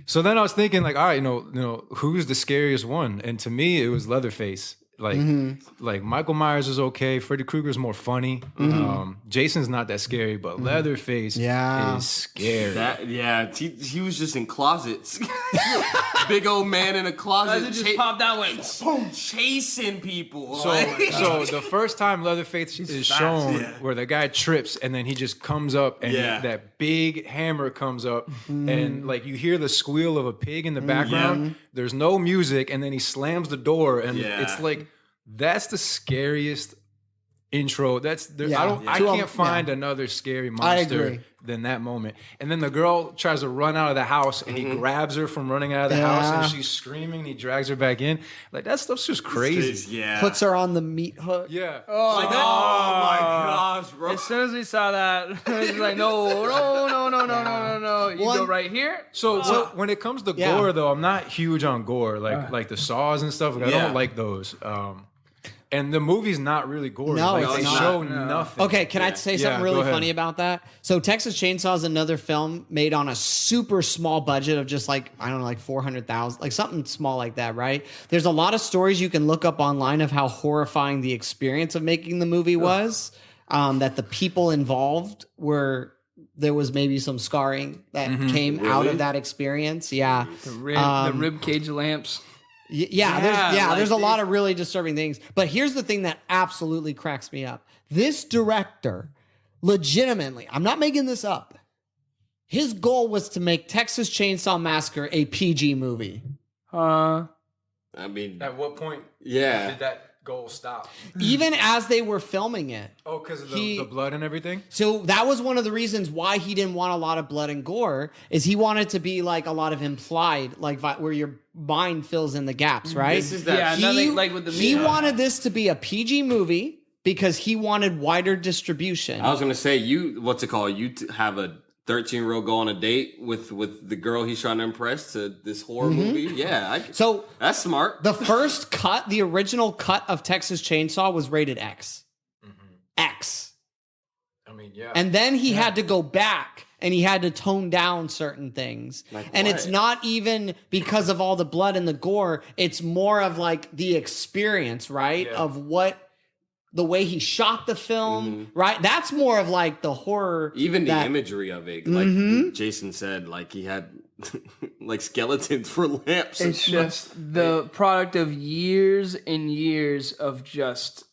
So then I was thinking all right, who's the scariest one? And to me it was Leatherface. Michael Myers is okay. Freddy Krueger's more funny. Jason's not that scary, but Leatherface is scary. He was just in closets. Big old man in a closet. Just popped out, boom, chasing people. So the first time Leatherface is shown, where the guy trips and then he just comes up and that big hammer comes up and you hear the squeal of a pig in the background. There's no music, and then he slams the door, and it's that's the scariest intro. I can't find another scary monster than that moment. And then the girl tries to run out of the house, and he grabs her from running out of the house, and she's screaming. And he drags her back in. That stuff's just crazy. Puts her on the meat hook. Yeah. Oh my gosh, bro! As soon as we saw that, it was no. You go right here. So when it comes to gore, though, I'm not huge on gore, like the saws and stuff. I don't like those. And the movie's not really gory. No, they show nothing. Okay, can I say something really funny about that? So Texas Chainsaw is another film made on a super small budget of just $400,000, something small like that, right? There's a lot of stories you can look up online of how horrifying the experience of making the movie was. That the people involved there was maybe some scarring that came out of that experience. Yeah. The rib cage lamps. There's a lot of really disturbing things. But here's the thing that absolutely cracks me up. This director, legitimately, I'm not making this up. His goal was to make Texas Chainsaw Massacre a PG movie. I mean, at what point? Yeah. goal stop? Even as they were filming it. Oh, because of the blood and everything? So that was one of the reasons why he didn't want a lot of blood and gore, is he wanted to be like a lot of implied, like where your mind fills in the gaps, right? This is that. Like with the he wanted this to be a PG movie because he wanted wider distribution. I was gonna say, you have a 13-year-old go on a date with the girl he's trying to impress to this horror movie. Yeah, so that's smart. The first cut, the original cut of Texas Chainsaw was rated X. X. I mean, yeah. And then he had to go back and he had to tone down certain things. And it's not even because of all the blood and the gore. It's more of like the experience, right? Yeah. Of the way he shot the film, right? That's more of like the horror. Even the imagery of it. Like Jason said, like he had like skeletons for lamps. It's just the product of years and years of just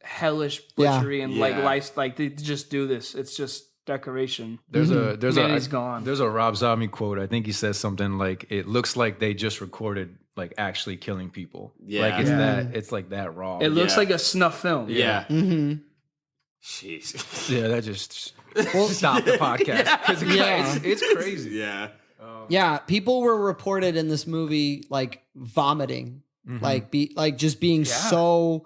hellish butchery and like life. Like they just do this. It's just decoration. There's gone. There's a Rob Zombie quote. I think he says something like, "It looks like they just recorded like actually killing people. Yeah. Like it's like that raw. It looks like a snuff film. Yeah. Mm-hmm. Jeez. Yeah, that just stop the podcast because it's crazy. Yeah. Yeah, people were reported in this movie like vomiting, like just being so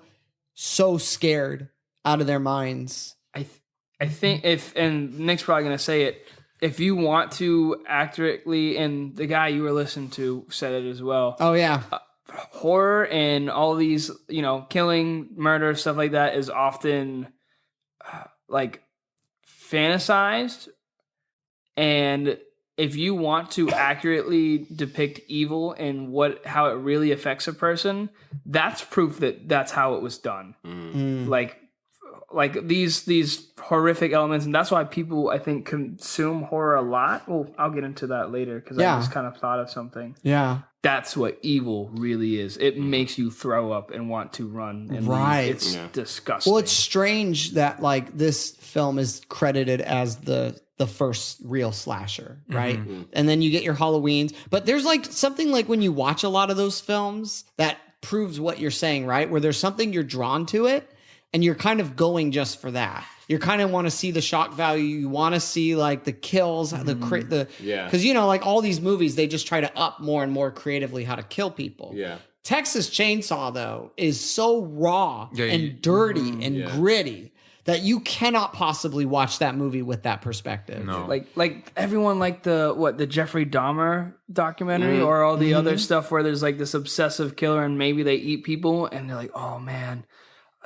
scared out of their minds. I think and Nick's probably gonna say it, if you want to accurately, and the guy you were listening to said it as well. Oh yeah. Horror and all these, killing, murder, stuff like that is often like fantasized. And if you want to accurately depict evil and how it really affects a person, that's proof that that's how it was done. Like these horrific elements, and that's why people, I think, consume horror a lot. Well, I'll get into that later because I just kind of thought of something. Yeah. That's what evil really is. It makes you throw up and want to run. And leave. It's disgusting. Well, it's strange that like this film is credited as the first real slasher, right? And then you get your Halloweens. But there's like something like when you watch a lot of those films that proves what you're saying, right? Where there's something you're drawn to it and you're kind of going just for that. You kind of want to see the shock value. You want to see like the kills, because like all these movies, they just try to up more and more creatively how to kill people. Yeah. Texas Chainsaw though is so raw and dirty and gritty that you cannot possibly watch that movie with that perspective. No. Like everyone liked the Jeffrey Dahmer documentary or all the other stuff where there's like this obsessive killer and maybe they eat people and they're like, oh man,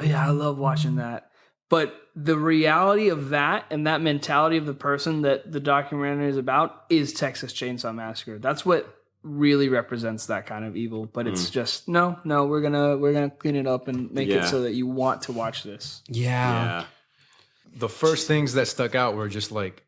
yeah, I love watching that. But the reality of that and that mentality of the person that the documentary is about is Texas Chainsaw Massacre. That's what really represents that kind of evil. But it's just no, we're gonna clean it up and make it so that you want to watch this. Yeah. The first things that stuck out were just like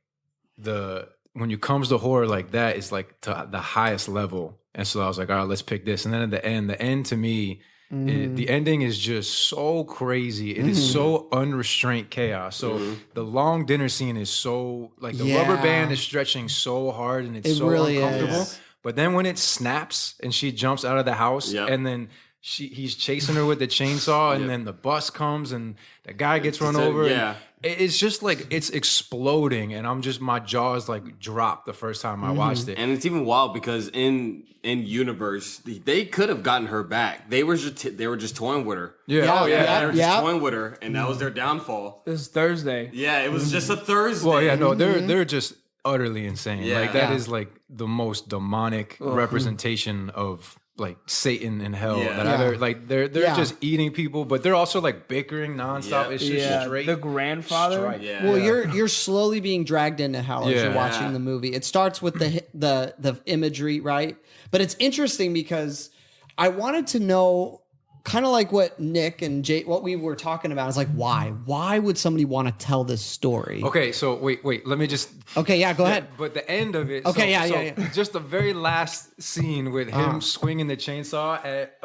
when it comes to horror like that is like to the highest level. And so I was like, all right, let's pick this. And then at the end to me, the ending is just so crazy. It is so unrestrained chaos. So the long dinner scene is so like the rubber band is stretching so hard and it's so really uncomfortable. is. But then when it snaps and she jumps out of the house and then he's chasing her with the chainsaw and then the bus comes and the guy gets run over. And it's just like it's exploding and my jaws like dropped the first time I watched it. And it's even wild because in universe they could have gotten her back. They were just toying with her. Yeah. They were just toying with her, and that was their downfall. It was Thursday. Yeah, it was just a Thursday. Well, yeah, no, they're just utterly insane. Yeah. Like that is like the most demonic representation of like Satan in hell that I've ever, like they're just eating people, but they're also like bickering nonstop. It's just straight. The grandfather. Well, you're slowly being dragged into hell as you're watching the movie. It starts with the imagery, right? But it's interesting because I wanted to know, kind of like what Nick and Jay, what we were talking about, is like why would somebody want to tell this story? Okay, so wait, let me just. Okay, yeah, go ahead. But the end of it. Okay, so just the very last scene with him swinging the chainsaw at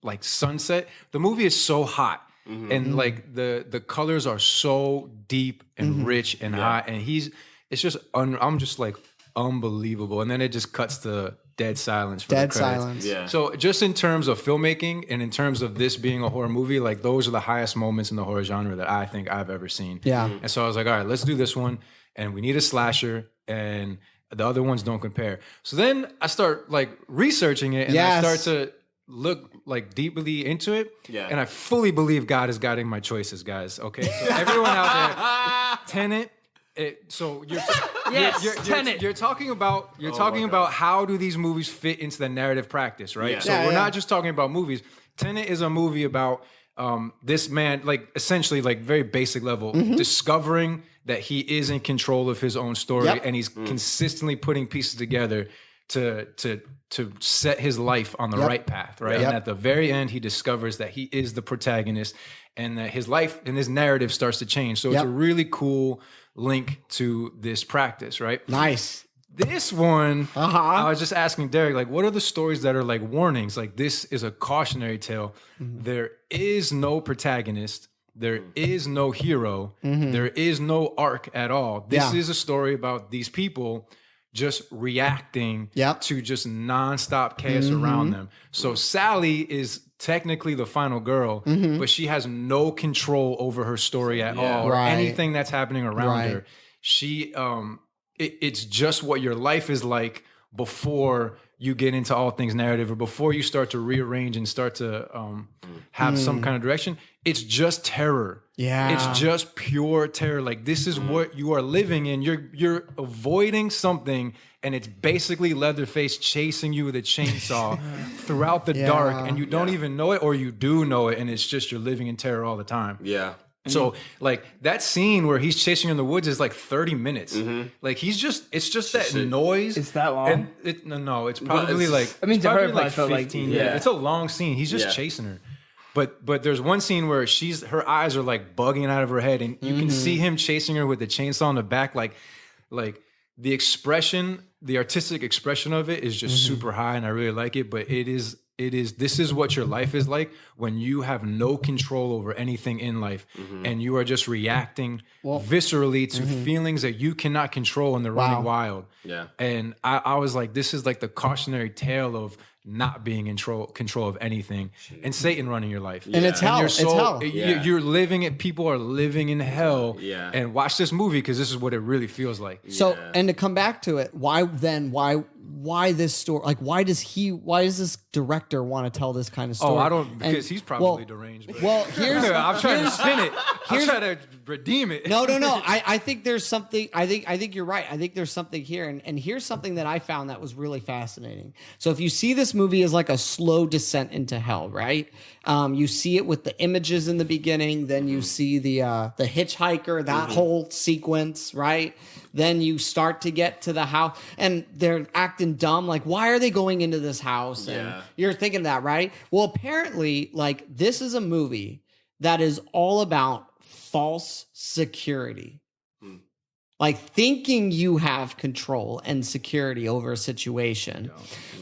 like sunset. The movie is so hot. And like the colors are so deep and rich and hot, and it's just I'm just like unbelievable. And then it just cuts to dead silence for the Dead credits. silence. Yeah. So just in terms of filmmaking and in terms of this being a horror movie, like those are the highest moments in the horror genre that I think I've ever seen. Yeah. And so I was like, all right, let's do this one. And we need a slasher, and the other ones don't compare. So then I start like researching it, and Yes. I start to look like deeply into it. Yeah. And I fully believe God is guiding my choices, guys. Okay. So everyone out there, Tenet. So you're Tenet. you're talking about how do these movies fit into the narrative practice, right? Yeah. So we're not just talking about movies. Tenet is a movie about this man, like essentially, like very basic level, discovering that he is in control of his own story, and he's consistently putting pieces together to set his life on the right path, right? And at the very end, he discovers that he is the protagonist, and that his life and his narrative starts to change. So it's a really cool link to this practice, right? Nice. This one, I was just asking Derrick, like, what are the stories that are like warnings? Like, this is a cautionary tale. There is no protagonist. There is no hero. There is no arc at all. This is a story about these people just reacting to just nonstop chaos around them. So Sally is technically the final girl, but she has no control over her story at all, or anything that's happening around her. She, it's just what your life is like before you get into all things narrative, or before you start to rearrange and start to have some kind of direction. It's just terror. Yeah. It's just pure terror. Like, this is what you are living in. You're avoiding something, and it's basically Leatherface chasing you with a chainsaw throughout the dark, and you don't even know it, or you do know it, and it's just you're living in terror all the time. Yeah. So like that scene where he's chasing you in the woods is like 30 minutes. Like it's just that noise. It's that long? And no, it's probably like, I mean, it's to her, probably like it felt like- 15 minutes. It's a long scene. He's just chasing her. But there's one scene where her eyes are like bugging out of her head, and you can see him chasing her with the chainsaw in the back. Like the expression, the artistic expression of it is just super high, and I really like it. But this is what your life is like when you have no control over anything in life, and you are just reacting viscerally to feelings that you cannot control, and they're running wild. Yeah. And I was like, this is like the cautionary tale of not being in control of anything, and Satan running your life. And it's hell. It's hell. You're living it. People are living in hell. Yeah. And watch this movie, because this is what it really feels like. So, and to come back to it, why this story? Like, why does this director want to tell this kind of story? Oh, I don't, because he's probably deranged. But Well, here's I'm trying to spin it. I'm trying to redeem it. No. I think there's something. I think you're right. I think there's something here, and here's something that I found that was really fascinating. So if you see this movie as like a slow descent into hell, right? You see it with the images in the beginning, then you see the hitchhiker, that whole sequence, right? Then you start to get to the house, and they're acting dumb. Like, why are they going into this house? And you're thinking that, right? Well, apparently, like, this is a movie that is all about false security. Like, thinking you have control and security over a situation.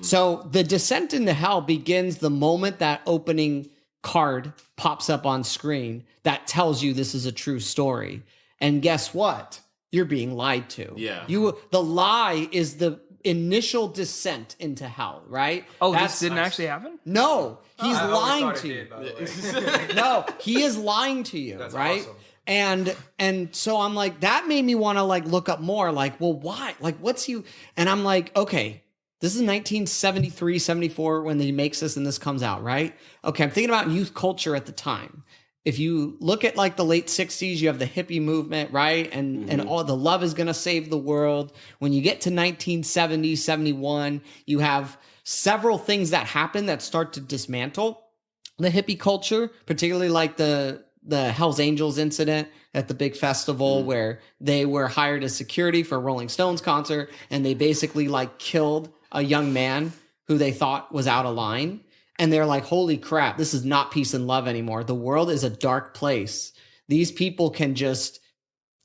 So the descent into hell begins the moment that opening card pops up on screen that tells you this is a true story. And guess what? You're being lied to. Yeah. The lie is the initial descent into hell, right? Oh, this didn't actually happen? No, he's lying to you. Did, by the way. No, he is lying to you, That's right? awesome. And so I'm like, that made me want to like look up more, like, well, why? Like, what's you? And I'm like, okay, this is 1973, 74 when he makes this and this comes out, right? Okay, I'm thinking about youth culture at the time. If you look at like the late 60s, you have the hippie movement, right? And all the love is going to save the world. When you get to 1970, 71, you have several things that happen that start to dismantle the hippie culture, particularly like the Hells Angels incident at the big festival where they were hired as security for a Rolling Stones concert, and they basically like killed a young man who they thought was out of line. And they're like, holy crap, this is not peace and love anymore. The world is a dark place. These people can just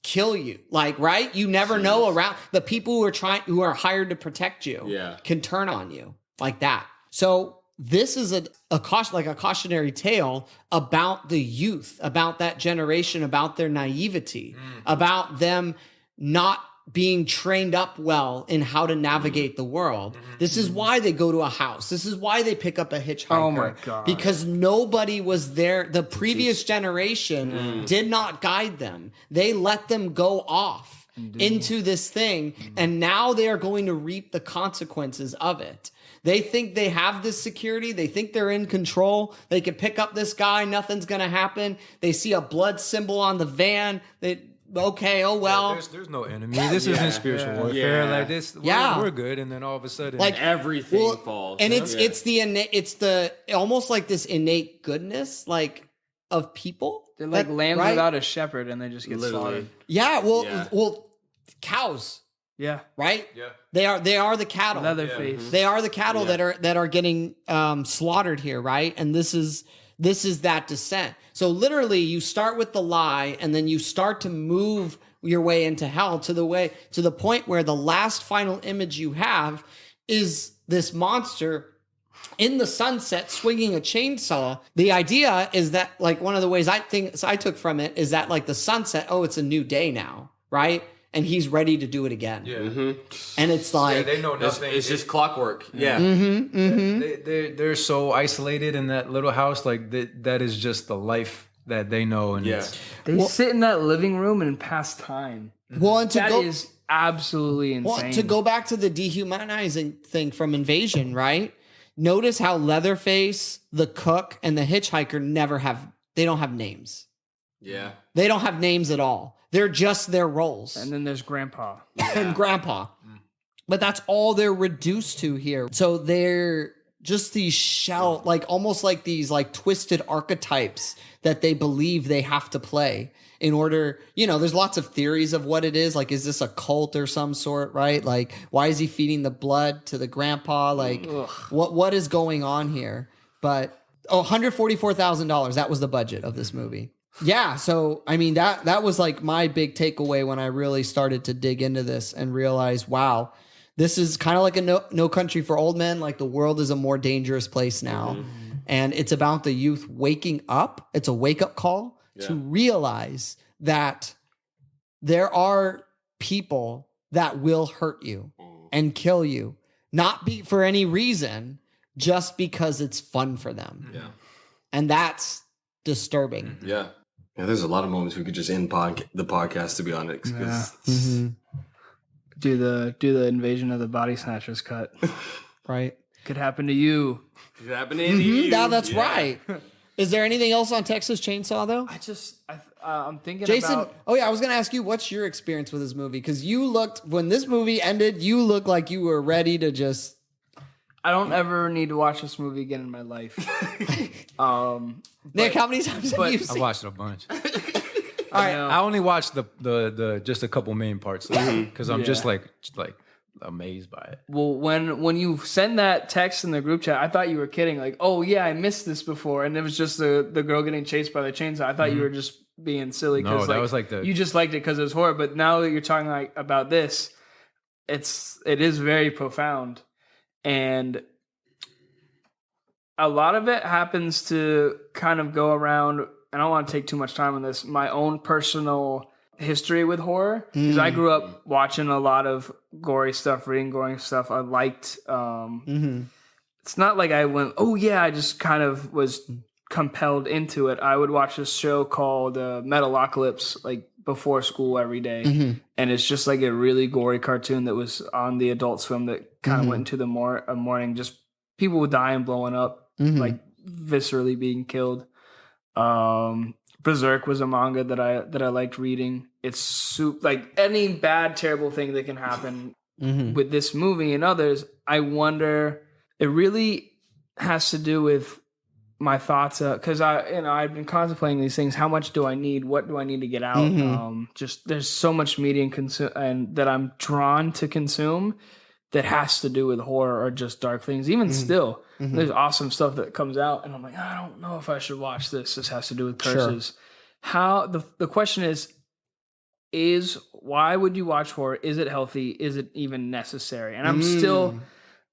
kill you. Like, right? You never know around the people who are hired to protect you can turn on you like that. So this is a cautionary tale about the youth, about that generation, about their naivety, about them not being trained up well in how to navigate the world. This is why they go to a house. This is why they pick up a hitchhiker. Oh my God. Because nobody was there. The previous generation did not guide them. They let them go off into this thing, and now they are going to reap the consequences of it. They think they have this security. They think they're in control. They can pick up this guy. Nothing's going to happen. They see a blood symbol on the van. Okay, oh well. There's no enemy. This isn't spiritual warfare like this. We're good, and then all of a sudden, like everything falls. And it's the almost like this innate goodness, like of people. They're like lambs without a shepherd, and they just get slaughtered. Yeah, well, cows. Yeah. Right. Yeah. They are the cattle. Leatherface. They are the cattle that are getting slaughtered here, right? And this is that descent. So literally, you start with the lie, and then you start to move your way into hell to the point where the last final image you have is this monster in the sunset swinging a chainsaw. The idea is that, like, one of the ways I took from it is that, like, the sunset, it's a new day now, right? And he's ready to do it again. Yeah. And it's like, they know nothing. It's just clockwork. Yeah. They're so isolated in that little house. Like that is just the life that they know. And they sit in that living room and pass time. Well, and that is absolutely insane. Well, to go back to the dehumanizing thing from Invasion, right? Notice how Leatherface, the cook, and the hitchhiker they don't have names. Yeah. They don't have names at all. They're just their roles. And then there's Grandpa. And Grandpa. But that's all they're reduced to here. So they're just these shell, like almost like these like twisted archetypes that they believe they have to play in order, there's lots of theories of what it is. Like, is this a cult or some sort, right? Like, why is he feeding the blood to the grandpa? Like, what is going on here? But, $144,000. That was the budget of this movie. Yeah, so I mean that was like my big takeaway when I really started to dig into this and realize, wow, this is kind of like a no Country for Old Men. Like, the world is a more dangerous place now, and it's about the youth waking up. It's a wake up call to realize that there are people that will hurt you and kill you, not be for any reason, just because it's fun for them. Yeah, and that's disturbing. Yeah. Yeah, there's a lot of moments we could just end the podcast, to be honest. Do the Invasion of the Body Snatchers cut. Right. Could happen to you. Could happen to you. Yeah, that's right. Is there anything else on Texas Chainsaw, though? I'm thinking Jason, about... I was going to ask you, what's your experience with this movie? Because when this movie ended, you looked like you were ready to just... I don't ever need to watch this movie again in my life. Nick, how many times have you seen? I watched it a bunch. All right, I only watched the just a couple main parts because I'm just like amazed by it. Well, when you send that text in the group chat, I thought you were kidding. Like, oh yeah, I missed this before, and it was just the girl getting chased by the chainsaw. I thought you were just being silly. No, that was like you just liked it because it was horror. But now that you're talking like about this, it is very profound. And a lot of it happens to kind of go around, and I don't want to take too much time on this, my own personal history with horror. Because I grew up watching a lot of gory stuff, reading gory stuff. I liked, it's not like I went, I just kind of was compelled into it. I would watch this show called Metalocalypse, like before school every day. And it's just like a really gory cartoon that was on the Adult Swim that kind of went into the morning, just people would die and blowing up, like viscerally being killed. Berserk was a manga that I liked reading. It's like any bad, terrible thing that can happen with this movie and others. I wonder, it really has to do with my thoughts, because I've been contemplating these things. How much do I need? What do I need to get out? Just there's so much media and that I'm drawn to consume that has to do with horror or just dark things. Even still, there's awesome stuff that comes out, and I'm like, I don't know if I should watch this. This has to do with curses. Sure. How the question is why would you watch horror? Is it healthy? Is it even necessary? And I'm still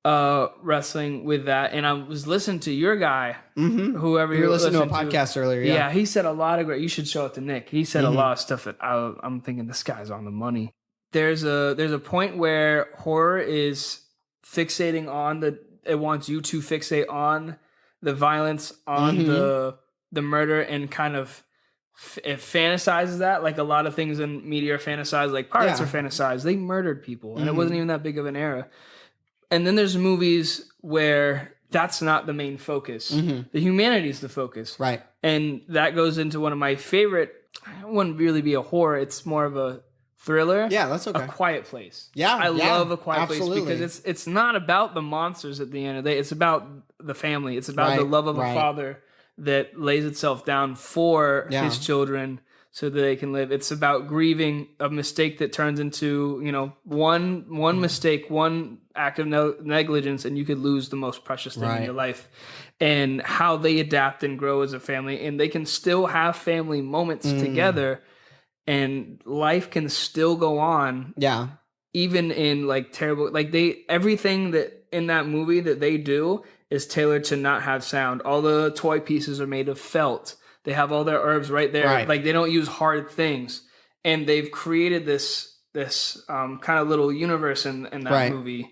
wrestling with that. And I was listening to your guy, whoever you were listening to a podcast earlier. Yeah, he said a lot of great. You should show it to Nick. He said a lot of stuff that I'm thinking this guy's on the money. there's a point where horror is fixating on it wants you to fixate on the violence, on the murder, and kind of it fantasizes that, like a lot of things in media are fantasized, like pirates are fantasized. They murdered people, and it wasn't even that big of an era. And then there's movies where that's not the main focus. The humanity is the focus. Right. And that goes into one of my favorite, it wouldn't really be a horror, it's more of a thriller. Yeah, that's okay. A Quiet Place. Yeah, I love A Quiet absolutely. Place because it's not about the monsters at the end of the day. It's about the family. It's about the love of a father that lays itself down for his children so that they can live. It's about grieving a mistake that turns into, one mistake, one act of negligence, and you could lose the most precious thing in your life. And how they adapt and grow as a family, and they can still have family moments together, and life can still go on. Yeah. Even in like terrible, like everything that in that movie that they do is tailored to not have sound. All the toy pieces are made of felt. They have all their herbs right there. Right. Like they don't use hard things. And they've created this kind of little universe in that movie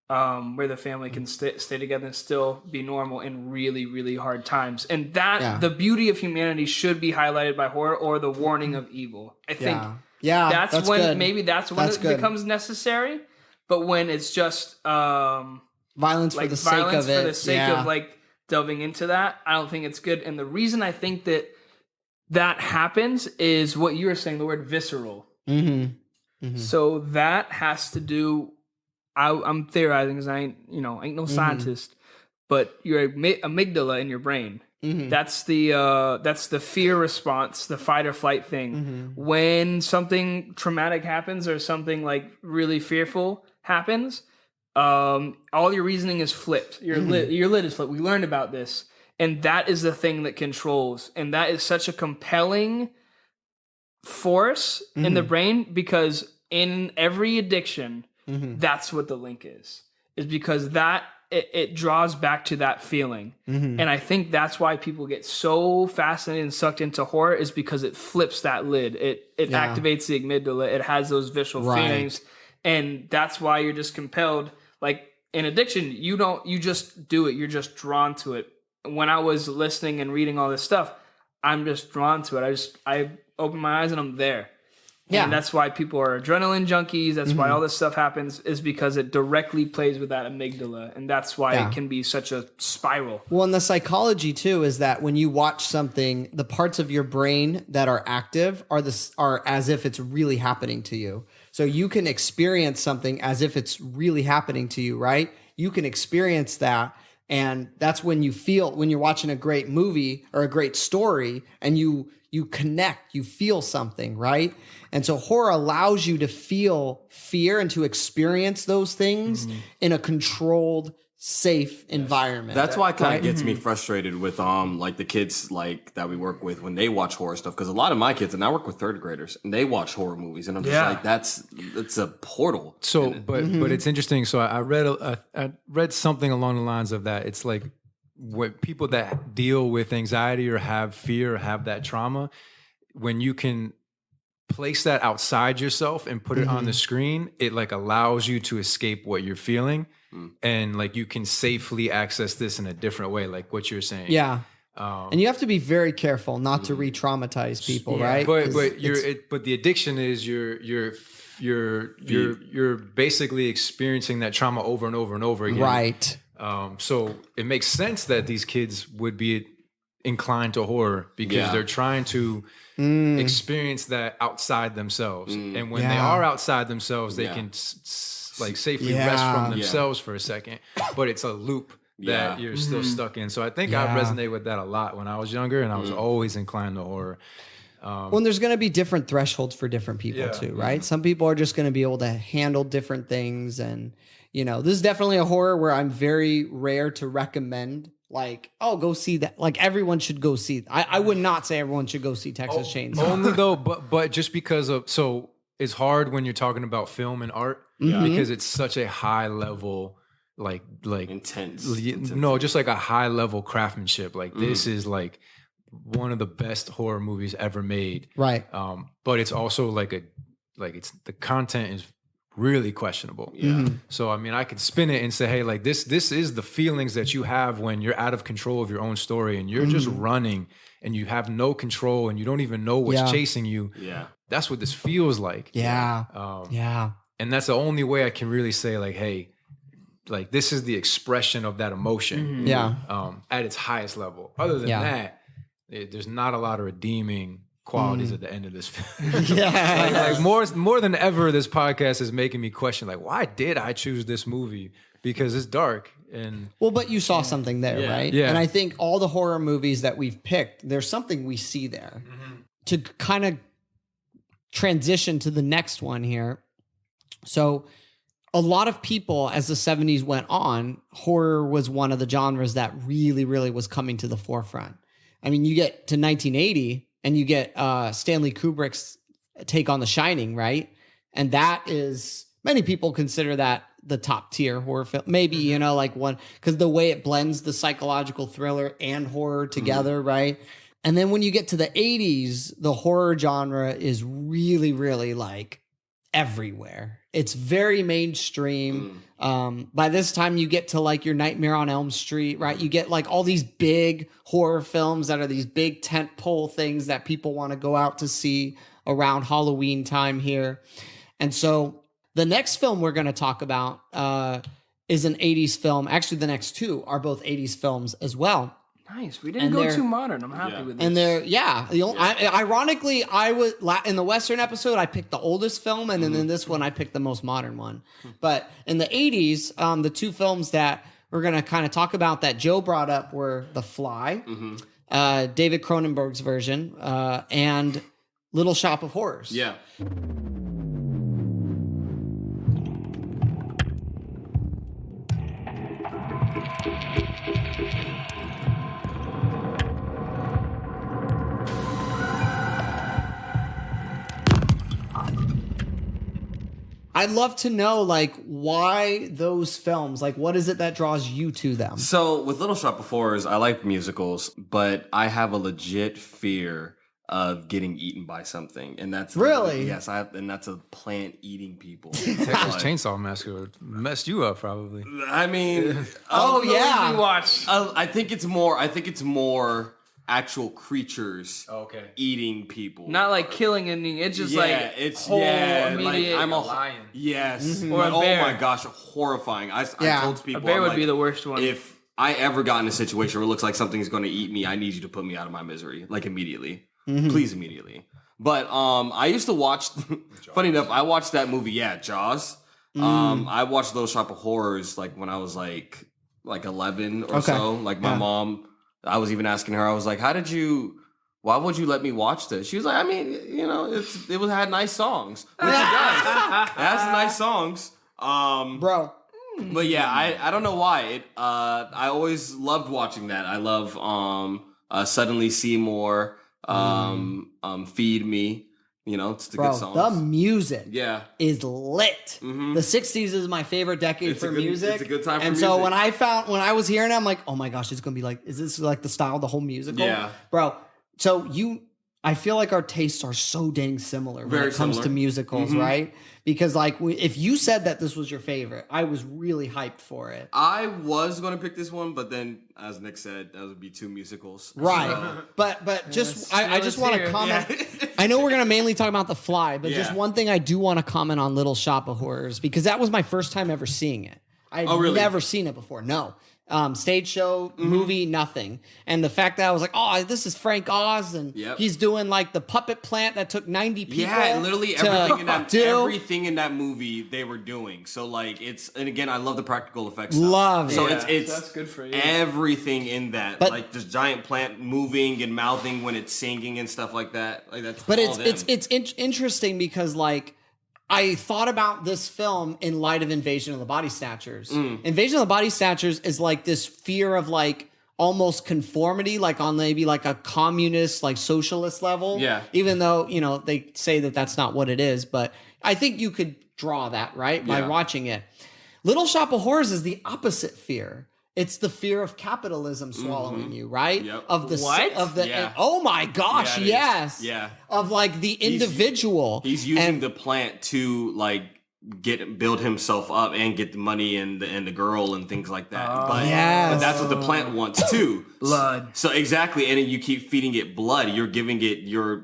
where the family can stay together and still be normal in really, really hard times. And that the beauty of humanity should be highlighted by horror, or the warning of evil. I think that's when good. Maybe that's when it becomes necessary. But when it's just violence for the sake of it. For the sake of like delving into that, I don't think it's good. And the reason I think that happens is what you were saying, the word visceral. So that has to do, I'm theorizing because I ain't no scientist, but your amygdala in your brain. That's the fear response, the fight or flight thing. When something traumatic happens or something like really fearful happens, all your reasoning is flipped. Your lid is flipped. We learned about this, and that is the thing that controls. And that is such a compelling force in the brain, because in every addiction, that's what the link is because that it draws back to that feeling. And I think that's why people get so fascinated and sucked into horror, is because it flips that lid. It activates the amygdala. It has those visceral feelings. And that's why you're just compelled. Like in addiction, you just do it. You're just drawn to it. When I was listening and reading all this stuff, I'm just drawn to it. I open my eyes and I'm there. Yeah. And that's why people are adrenaline junkies. That's why all this stuff happens, is because it directly plays with that amygdala. And that's why it can be such a spiral. Well, and the psychology too is that when you watch something, the parts of your brain that are active are as if it's really happening to you. So you can experience something as if it's really happening to you, right? You can experience that. And that's when when you're watching a great movie or a great story and you connect, you feel something, right? And so horror allows you to feel fear and to experience those things in a controlled, safe environment. That's why it kind of gets me frustrated with like the kids like that we work with when they watch horror stuff, because a lot of my kids, and I work with third graders, and they watch horror movies, and I'm just like, that's a portal. So, but it's interesting. So I read something along the lines of that. It's like when people that deal with anxiety or have fear or have that trauma, when you can place that outside yourself and put it on the screen, it like allows you to escape what you're feeling. And like you can safely access this in a different way, like what you're saying. Yeah. And you have to be very careful not to re-traumatize people, right? But the addiction is you're basically experiencing that trauma over and over and over again. Right. So it makes sense that these kids would be inclined to horror, because they're trying to experience that outside themselves. And when they are outside themselves, they can like safely rest from themselves for a second, but it's a loop that you're still stuck in. So I think I resonate with that a lot when I was younger, and I was always inclined to horror. Well, there's going to be different thresholds for different people too, right? Some people are just going to be able to handle different things. And, this is definitely a horror where I'm very rare to recommend, like, oh, go see that. Like everyone should go see. I would not say everyone should go see Texas Chainsaw. Only though, but just because of, so it's hard when you're talking about film and art, because it's such a high level, like intense. No, just like a high level craftsmanship. Like this is like one of the best horror movies ever made. Right. But it's also like like it's the content is really questionable. Yeah. So I mean, I could spin it and say, hey, like this is the feelings that you have when you're out of control of your own story and you're just running and you have no control and you don't even know what's chasing you. Yeah. That's what this feels like. Yeah. And that's the only way I can really say, like, hey, like this is the expression of that emotion. At its highest level. Other than that, there's not a lot of redeeming qualities at the end of this film. like more than ever, this podcast is making me question, like, why did I choose this movie? Because it's dark. And but you saw something there, right? Yeah. And I think all the horror movies that we've picked, there's something we see there. To kind of transition to the next one here. So a lot of people, as the 70s went on, horror was one of the genres that really, really was coming to the forefront. I mean, you get to 1980 and you get Stanley Kubrick's take on The Shining, right? And that is, many people consider that the top tier horror film. Maybe, you know, like one, because the way it blends the psychological thriller and horror together, right? And then when you get to the 80s, the horror genre is really, really like everywhere. It's very mainstream. By this time, you get to like your Nightmare on Elm Street, right? You get like all these big horror films that are these big tentpole things that people want to go out to see around Halloween time here. And so the next film we're going to talk about is an 80s film. Actually, the next two are both 80s films as well. Nice. We didn't go too modern. I'm happy with this. And ironically, I was in the Western episode, I picked the oldest film, and then in this one, I picked the most modern one. But in the 80s, the two films that we're going to kind of talk about that Joe brought up were The Fly, David Cronenberg's version, and Little Shop of Horrors. Yeah. I'd love to know, like, why those films? Like, what is it that draws you to them? So, with Little Shop of Horrors, I like musicals, but I have a legit fear of getting eaten by something, and that's really and that's a plant eating people. Texas Chainsaw Massacre messed you up, probably. I mean, we watched. I think it's more actual creatures eating people. Not like killing and eating. It's just immediate. Like I'm a lion. Yes. Or a bear. Oh my gosh, horrifying. I told people a bear would be the worst one. If I ever got in a situation where it looks like something's going to eat me, I need you to put me out of my misery, like immediately. Please, immediately. But I used to watch. Funny enough, I watched that movie. Yeah, Jaws. I watched Little Shop of Horrors like when I was like 11 or so. Like my mom. I was even asking her, I was like, why would you let me watch this? She was like, I mean, you know, it had nice songs. Which it does. It has nice songs. Bro. But yeah, I don't know why. I always loved watching that. I love Suddenly Seymour, Feed Me. You know, it's the good songs. The music is lit. The 60s is my favorite decade for music. It's a good time for music. And so when I was hearing it, I'm like, oh my gosh, it's going to be like, is this like the style of the whole musical? Yeah. Bro, so I feel like our tastes are so dang similar when it comes to musicals, right? Because like if you said that this was your favorite, I was really hyped for it. I was going to pick this one, but then as Nick said, that would be two musicals. Right. So. But just I just want to comment. Yeah. I know we're going to mainly talk about The Fly, but just one thing I do want to comment on Little Shop of Horrors, because that was my first time ever seeing it. I had never seen it before. No. Stage show, movie, nothing. And the fact that I was like, oh, this is Frank Oz, and he's doing like the puppet plant that took 90 people. Yeah, literally everything in that movie they were doing. So like and again, I love the practical effects stuff. Love it. So it's that's good for you. Everything in that, but, like this giant plant moving and mouthing when it's singing and stuff like that. Like that's. But it's interesting because like. I thought about this film in light of Invasion of the Body Snatchers. Invasion of the Body Snatchers is like this fear of like almost conformity, like on maybe like a communist, like socialist level. Yeah. Even though, you know, they say that that's not what it is, but I think you could draw that, right? By watching it. Little Shop of Horrors is the opposite fear. It's the fear of capitalism swallowing you, right? Yep. Of the What? of the Yeah. oh my gosh, Yeah, it is. yes. Yeah. Of like the individual. He's using And- the plant to like build himself up and get the money and the girl and things like that. But that's what the plant wants too. Blood. So exactly, and then you keep feeding it blood. You're giving it your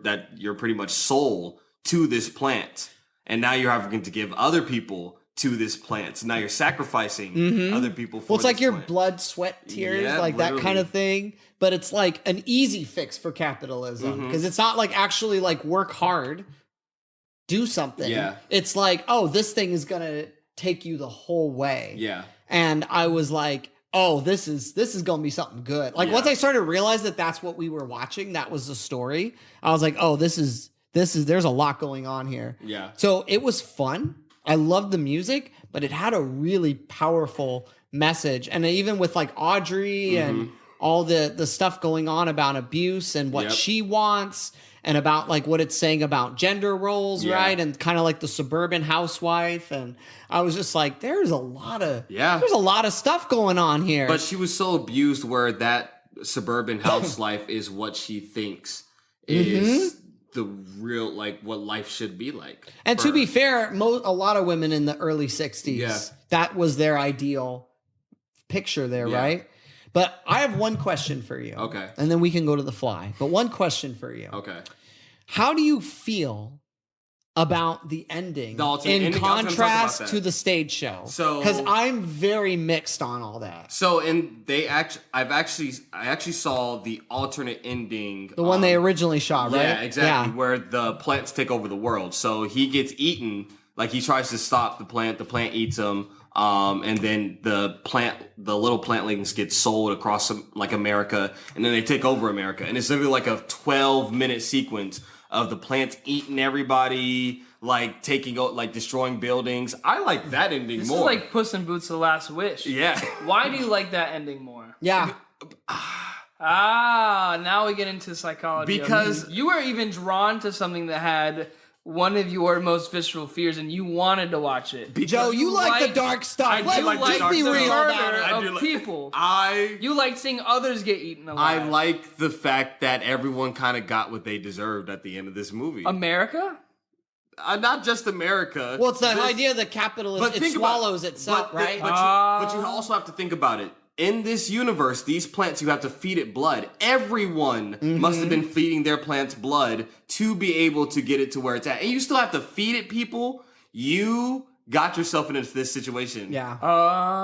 pretty much soul to this plant, and now you're having to give other people to this plant. So now you're sacrificing other people. For Well, it's like this your plant. blood, sweat, tears, Yeah, like that kind literally. of thing. But it's like an easy fix for capitalism because it's not like actually like work hard, do something. Yeah. It's like, oh, this thing is gonna take you the whole way. Yeah. And I was like, oh, this is gonna be something good. Like once I started to realize that that's what we were watching, that was the story. I was like, oh, this is there's a lot going on here. Yeah. So it was fun. I loved the music, but it had a really powerful message. And even with like Audrey and all the stuff going on about abuse and what she wants and about like what it's saying about gender roles, right? And kind of like the suburban housewife. And I was just like, there's a lot of stuff going on here. But she was so abused where that suburban house life is what she thinks is the real, like, what life should be like. And to be fair, a lot of women in the early 60s, that was their ideal picture there, right? But I have one question for you. Okay. And then we can go to the fly. But one question for you. Okay. How do you feel about the ending The alternate in ending? I was gonna talk about contrast that. to the stage show? So- because I'm very mixed on all that. So, and I actually saw the alternate ending. The one they originally shot, right? Yeah, exactly. Yeah. Where the plants take over the world. So he gets eaten. Like he tries to stop the plant eats him. And then the little plantlings get sold across like America, and then they take over America. And it's literally like a 12-minute sequence of the plants eating everybody, like taking out, like destroying buildings. I like that ending This more. is like Puss in Boots: The Last Wish. Yeah. Why do you like that ending more? Yeah. Now we get into psychology. Because- you were even drawn to something that had one of your most visceral fears, and you wanted to watch it. Joe, you like the dark stuff. I do Let's like the just dark be stuff. real about Murder it. I do of like- people. I You like seeing others get eaten alive. like the fact that everyone kind of got what they deserved at the end of this movie. America? Not just America. Well, it's the This- idea that capitalism, it think about- swallows itself, but right? But you also have to think about it. In this universe, these plants, you have to feed it blood. Everyone must have been feeding their plants blood to be able to get it to where it's at. And you still have to feed it, people. You got yourself into this situation. Yeah.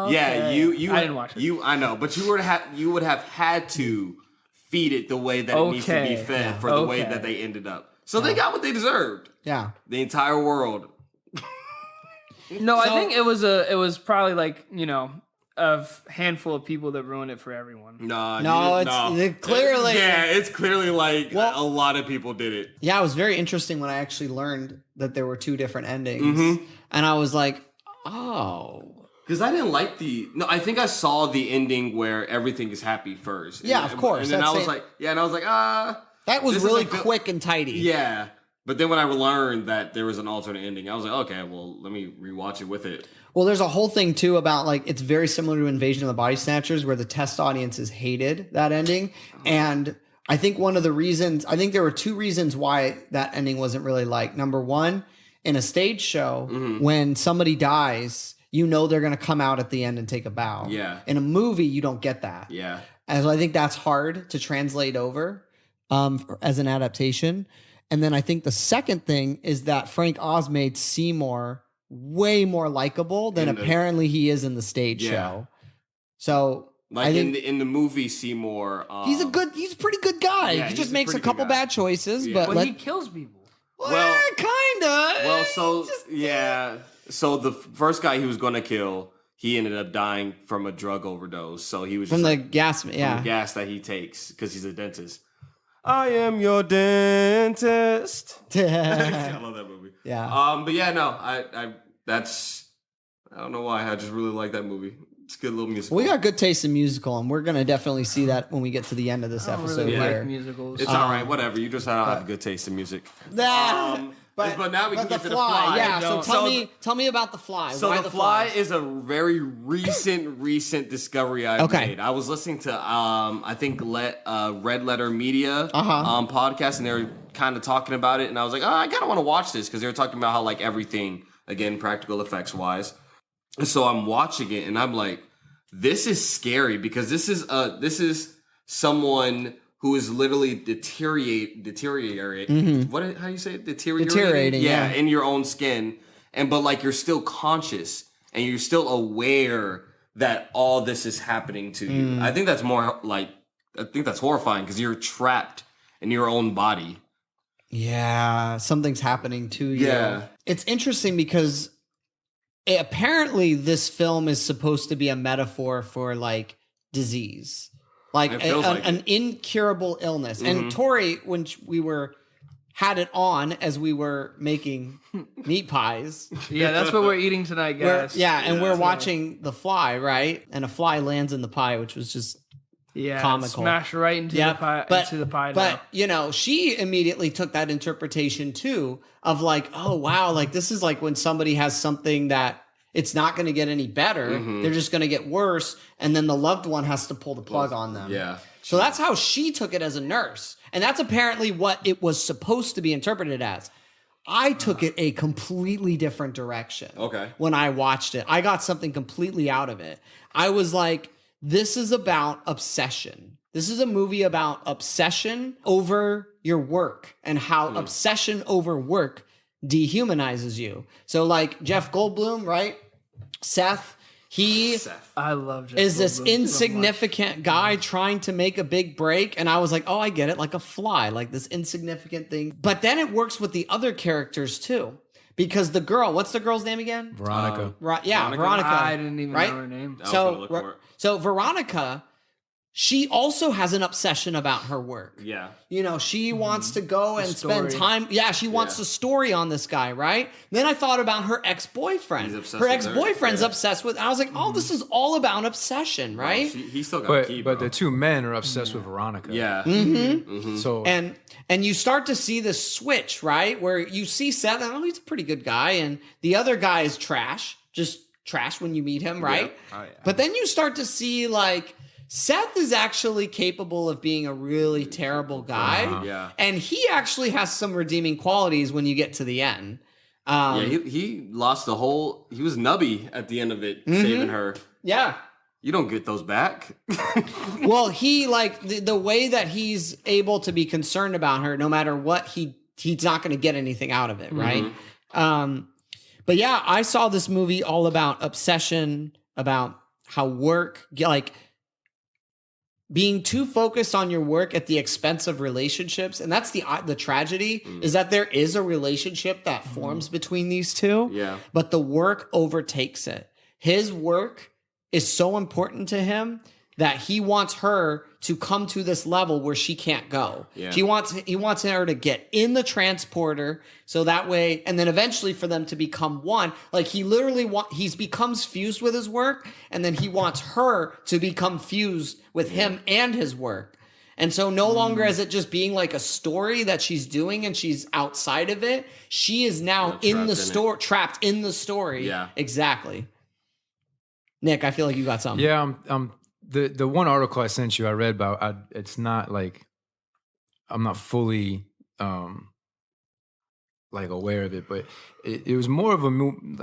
Yeah, you I didn't watch it. I know, but you would have had to feed it the way that it needs to be Okay. fed for the way Okay. that they ended up. So they got what they deserved. Yeah. The entire world. No, I think it was probably like, a handful of people that ruined it for everyone. No, it's clearly. Yeah, it's clearly like a lot of people did it. Yeah, it was very interesting when I actually learned that there were two different endings. And I was like, oh. Because I didn't like I think I saw the ending where everything is happy first. Yeah, of course. And then That's I was it. like, That was This really isn't quick and tidy. yeah. But then when I learned that there was an alternate ending, I was like, okay, well, let me rewatch it with it. Well, there's a whole thing too about like it's very similar to Invasion of the Body Snatchers, where the test audiences hated that ending. And I think there were two reasons why that ending wasn't really liked. Number one, in a stage show, when somebody dies, they're going to come out at the end and take a bow. Yeah. In a movie, you don't get that. Yeah. And so I think that's hard to translate over as an adaptation. And then I think the second thing is that Frank Oz made Seymour way more likable than apparently he is in the stage show. So Like I think in the movie Seymour, he's a pretty good guy. Yeah, he he's just a makes a pretty couple good guy. bad choices, Yeah. but But he kills people. Well- kinda. Well, so so the first guy he was going to kill, he ended up dying from a drug overdose. So he was from just the like, gas, from yeah. the gas that he takes because he's a dentist. I am your dentist. I love that movie. Yeah. But yeah, no, I don't know why. I just really like that movie. It's a good little musical. We got good taste in musical, and we're gonna definitely see that when we get to the end of this I don't episode really here. like musicals. It's all right, whatever. You just don't have a good taste in music. Nah. But now we can the get to the fly. Yeah, so So tell me about the fly. So Why the fly is a very recent discovery I've made. I was listening to I think Red Letter Media podcast, and they were kind of talking about it, and I was like, I kind of want to watch this because they were talking about how like everything, again, practical effects wise. And so I'm watching it, and I'm like, this is scary because this is someone who is literally deteriorating. Mm-hmm. How do you say it? Deteriorating. Yeah, in your own skin. But like you're still conscious and you're still aware that all this is happening to you. I think that's that's horrifying because you're trapped in your own body. Yeah, something's happening to you. Yeah. It's interesting because apparently this film is supposed to be a metaphor for like disease. Like an incurable illness. And Tori, when we had it on as we were making meat pies. Yeah, that's what we're eating tonight, guys. We're watching The Fly, right? And a fly lands in the pie, which was just comical. Smash right into the pie. But she immediately took that interpretation too of like, oh wow, like this is like when somebody has something that it's not going to get any better. They're just going to get worse. And then the loved one has to pull the plug on them. Yeah. So that's how she took it as a nurse. And that's apparently what it was supposed to be interpreted as. I took it a completely different direction. Okay. When I watched it, I got something completely out of it. I was like, this is about obsession. This is a movie about obsession over your work and how obsession over work dehumanizes you. So like Jeff Goldblum, right? Seth, I love Jeff is this Goldblum insignificant guy trying to make a big break. And I was like, oh, I get it. Like a fly, like this insignificant thing. But then it works with the other characters too. Because the girl, what's the girl's name again? Veronica. Veronica. I didn't even know her name. So Veronica, she also has an obsession about her work. Yeah. She wants to go and spend time. Yeah, she wants the story on this guy, right? Then I thought about her ex-boyfriend. Her ex-boyfriend's obsessed with, and I was like, oh, this is all about obsession, right? He still got key, but the two men are obsessed with Veronica. Yeah. So and you start to see this switch, right? Where you see Seth, oh, he's a pretty good guy, and the other guy is trash, just trash when you meet him, right? Yeah. Oh, yeah. But then you start to see like, Seth is actually capable of being a really terrible guy. Yeah. And he actually has some redeeming qualities when you get to the end. He lost he was nubby at the end of it, saving her. Yeah. You don't get those back. Well, he like the way that he's able to be concerned about her, no matter what, he's not going to get anything out of it, right? But yeah, I saw this movie all about obsession, about how work, like being too focused on your work at the expense of relationships. And that's the tragedy is that there is a relationship that forms between these two. Yeah. But the work overtakes it. His work is so important to him that he wants her to come to this level where she can't go. Yeah. He wants her to get in the transporter so that way, and then eventually for them to become one. Like he literally becomes fused with his work, and then he wants her to become fused with him and his work. And so no longer is it just being like a story that she's doing and she's outside of it. She is now trapped in the story. Yeah. Exactly. Nick, I feel like you got something. Yeah, the one article I sent you, I read about. It's not like I'm not fully like aware of it, but it was more of a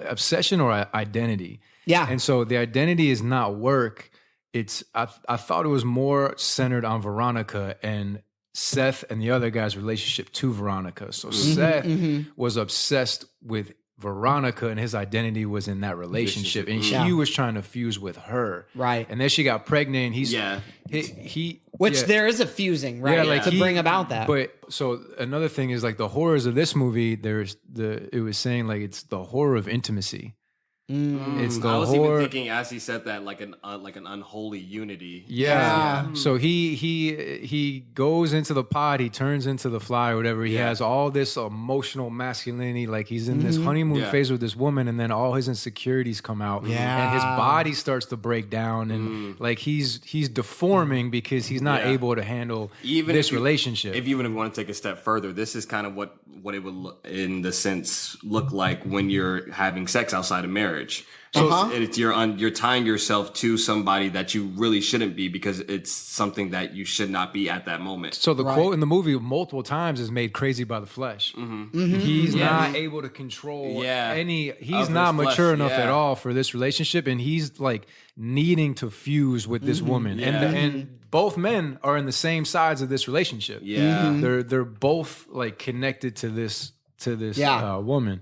obsession or identity. Yeah, and so the identity is not work. It's I thought it was more centered on Veronica and Seth and the other guy's relationship to Veronica. So Seth was obsessed with Veronica and his identity was in that relationship, and he was trying to fuse with her, right? And then she got pregnant. There is a fusing, right? Yeah, to bring about that. But so another thing is like the horrors of this movie. It was saying like it's the horror of intimacy. It's the I was horror. even thinking as he said that, like an unholy unity. Yeah. So he goes into the pod, he turns into the fly or whatever. He has all this emotional masculinity, like he's in this honeymoon phase with this woman, and then all his insecurities come out. Yeah. And his body starts to break down, and like he's deforming because he's not able to handle this relationship. If you even want to take a step further, this is kind of what it would in the sense look like when you're having sex outside of marriage. So you're tying yourself to somebody that you really shouldn't be because it's something that you should not be at that moment. So the quote in the movie multiple times is made crazy by the flesh. He's not able to control any. He's not mature enough at all for this relationship, and he's like needing to fuse with this woman. And both men are in the same sides of this relationship. They're both like connected to this woman.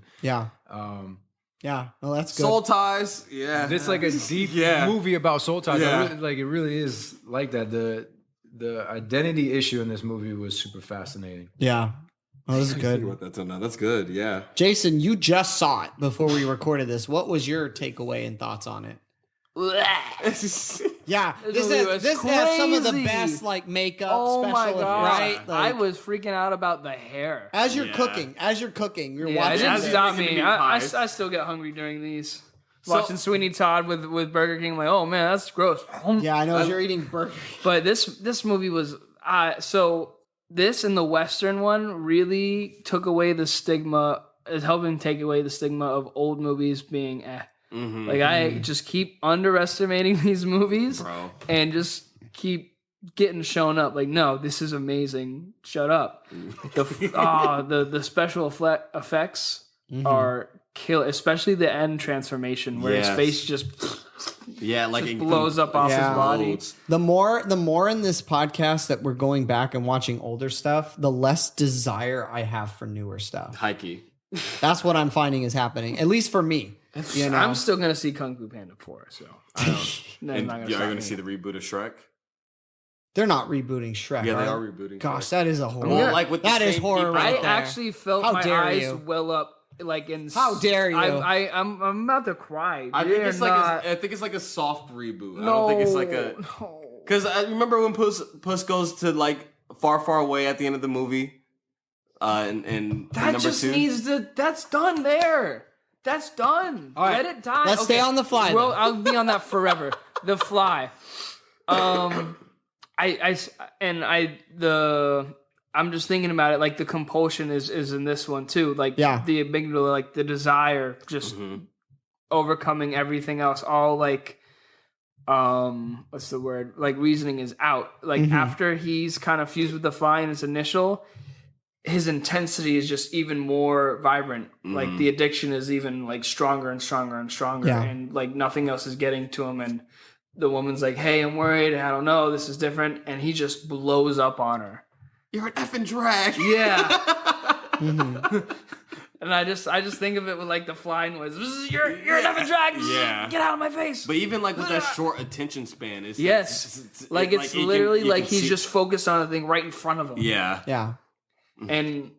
Yeah, well, that's good. Soul ties, It's like a deep movie about soul ties. It really is like that. The identity issue in this movie was super fascinating. Yeah, well, this is good. That's good. Yeah, Jason, you just saw it before we recorded this. What was your takeaway and thoughts on it? Yeah, this has some of the best like makeup. Oh special my god! Right? Like, I was freaking out about the hair. As you're cooking, you're watching. It didn't this. stop me. I still get hungry during these. Watching Sweeney Todd with Burger King, I'm like, oh man, that's gross. Yeah, I know. As you're eating burger. But this movie was so this and the Western one really took away the stigma. Is helping take away the stigma of old movies being I just keep underestimating these movies, bro, and just keep getting shown up. Like, no, this is amazing. Shut up. The special effects are kill, especially the end transformation where his face just blows up off his body. The more in this podcast that we're going back and watching older stuff, the less desire I have for newer stuff. Hikey. That's what I'm finding is happening, at least for me. You know? I'm still gonna see Kung Fu Panda 4, so I don't. And are you gonna see the reboot of Shrek? They're not rebooting Shrek. Yeah, they right? are rebooting. Gosh, Shrek. that is a horror. Well, like with that is horror. Right I there. actually felt How my dare eyes you. well up. Like in. How dare you? I'm about to cry. I think it's like a soft reboot. I don't think it's like a. Because I remember when Puss goes to like far, far away at the end of the movie. And that number just 2. needs to. That's done there. That's done. All right. Let it die. Let's stay on The Fly. Well, I'll be on that forever. The Fly. I'm just thinking about it. Like the compulsion is in this one too. Like the amygdala, like the desire, just overcoming everything else. All like, what's the word? Like reasoning is out. Like after he's kind of fused with the Fly in his initial. His intensity is just even more vibrant. Like the addiction is even like stronger and stronger and stronger, and like nothing else is getting to him. And the woman's like, "Hey, I'm worried. I don't know. This is different." And he just blows up on her. You're an effing drag. Yeah. And I just think of it with like the fly noise. You're an effing drag. Yeah. Get out of my face. But even like with that short attention span, it's it's literally like he's just focused on a thing right in front of him. Yeah. Yeah. And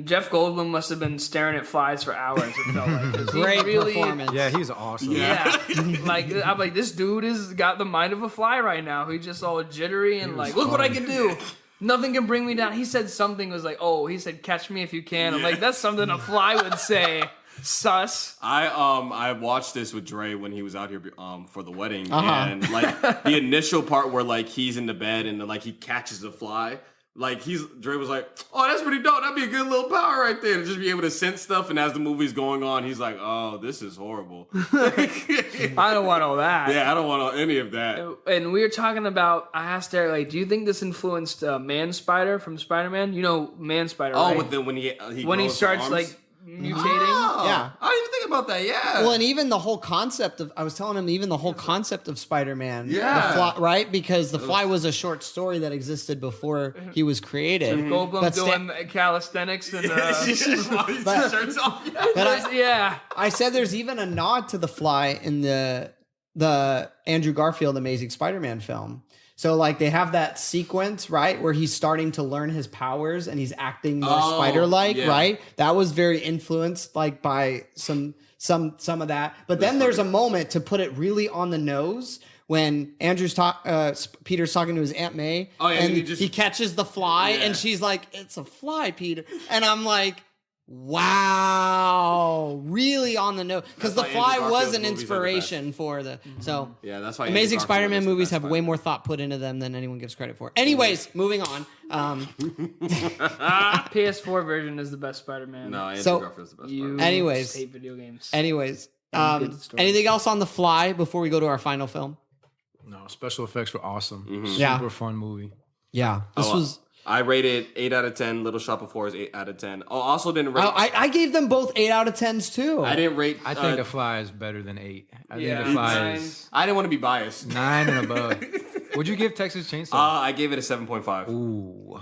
Jeff Goldblum must have been staring at flies for hours. It felt like Great performance. Yeah, he's awesome. Yeah, I'm like, this dude has got the mind of a fly right now. He's just all jittery and like, look what I can do. Nothing can bring me down. He said something was like, he said, catch me if you can. I'm like, that's something a fly would say. Sus. I watched this with Dre when he was out here for the wedding, and like the initial part where like he's in the bed and like he catches the fly. Like Dre was like, oh, that's pretty dope. That'd be a good little power right there to just be able to sense stuff. And as the movie's going on, he's like, oh, this is horrible. I don't want all that. Yeah, I don't want any of that. And we were talking about, I asked Derek, like, do you think this influenced Man Spider from Spider-Man? You know Man Spider, right? Oh, when he starts arms? like mutating. Oh, yeah. I didn't even think about that. Yeah. Well, and even the whole concept of, I was telling him, even the whole concept of Spider-Man. Yeah. The Fly, right? Because The Fly was a short story that existed before he was created. Goldblum doing calisthenics and I said there's even a nod to The Fly in the Andrew Garfield Amazing Spider-Man film. So like they have that sequence, right, where he's starting to learn his powers and he's acting more spider-like, right? That was very influenced like by some some of that. But then there's a moment to put it really on the nose when Peter's talking to his Aunt May, and he catches the fly, and she's like, "It's a fly, Peter," and I'm like, wow, really on the nose, because the fly was an inspiration for the that's why Amazing Spider-Man movies have way more thought put into them than anyone gives credit for. Anyways, moving on. PS4 version is the best Spider-Man. No, Andrew Garfield's the best Spider-Man. Anyways, hate video games. Anything else on the fly before we go to our final film? No, special effects were awesome. Yeah. Super fun movie. Yeah, this was. I rated 8 out of 10. Little Shop of Horrors 8 out of 10. Oh, also didn't rate. I gave them both 8 out of 10s too. I didn't rate. I think The Fly is better than 8. I think The 9. Fly is I didn't want to be biased. 9 and above. What'd you give Texas Chainsaw? I gave it a 7.5. Ooh.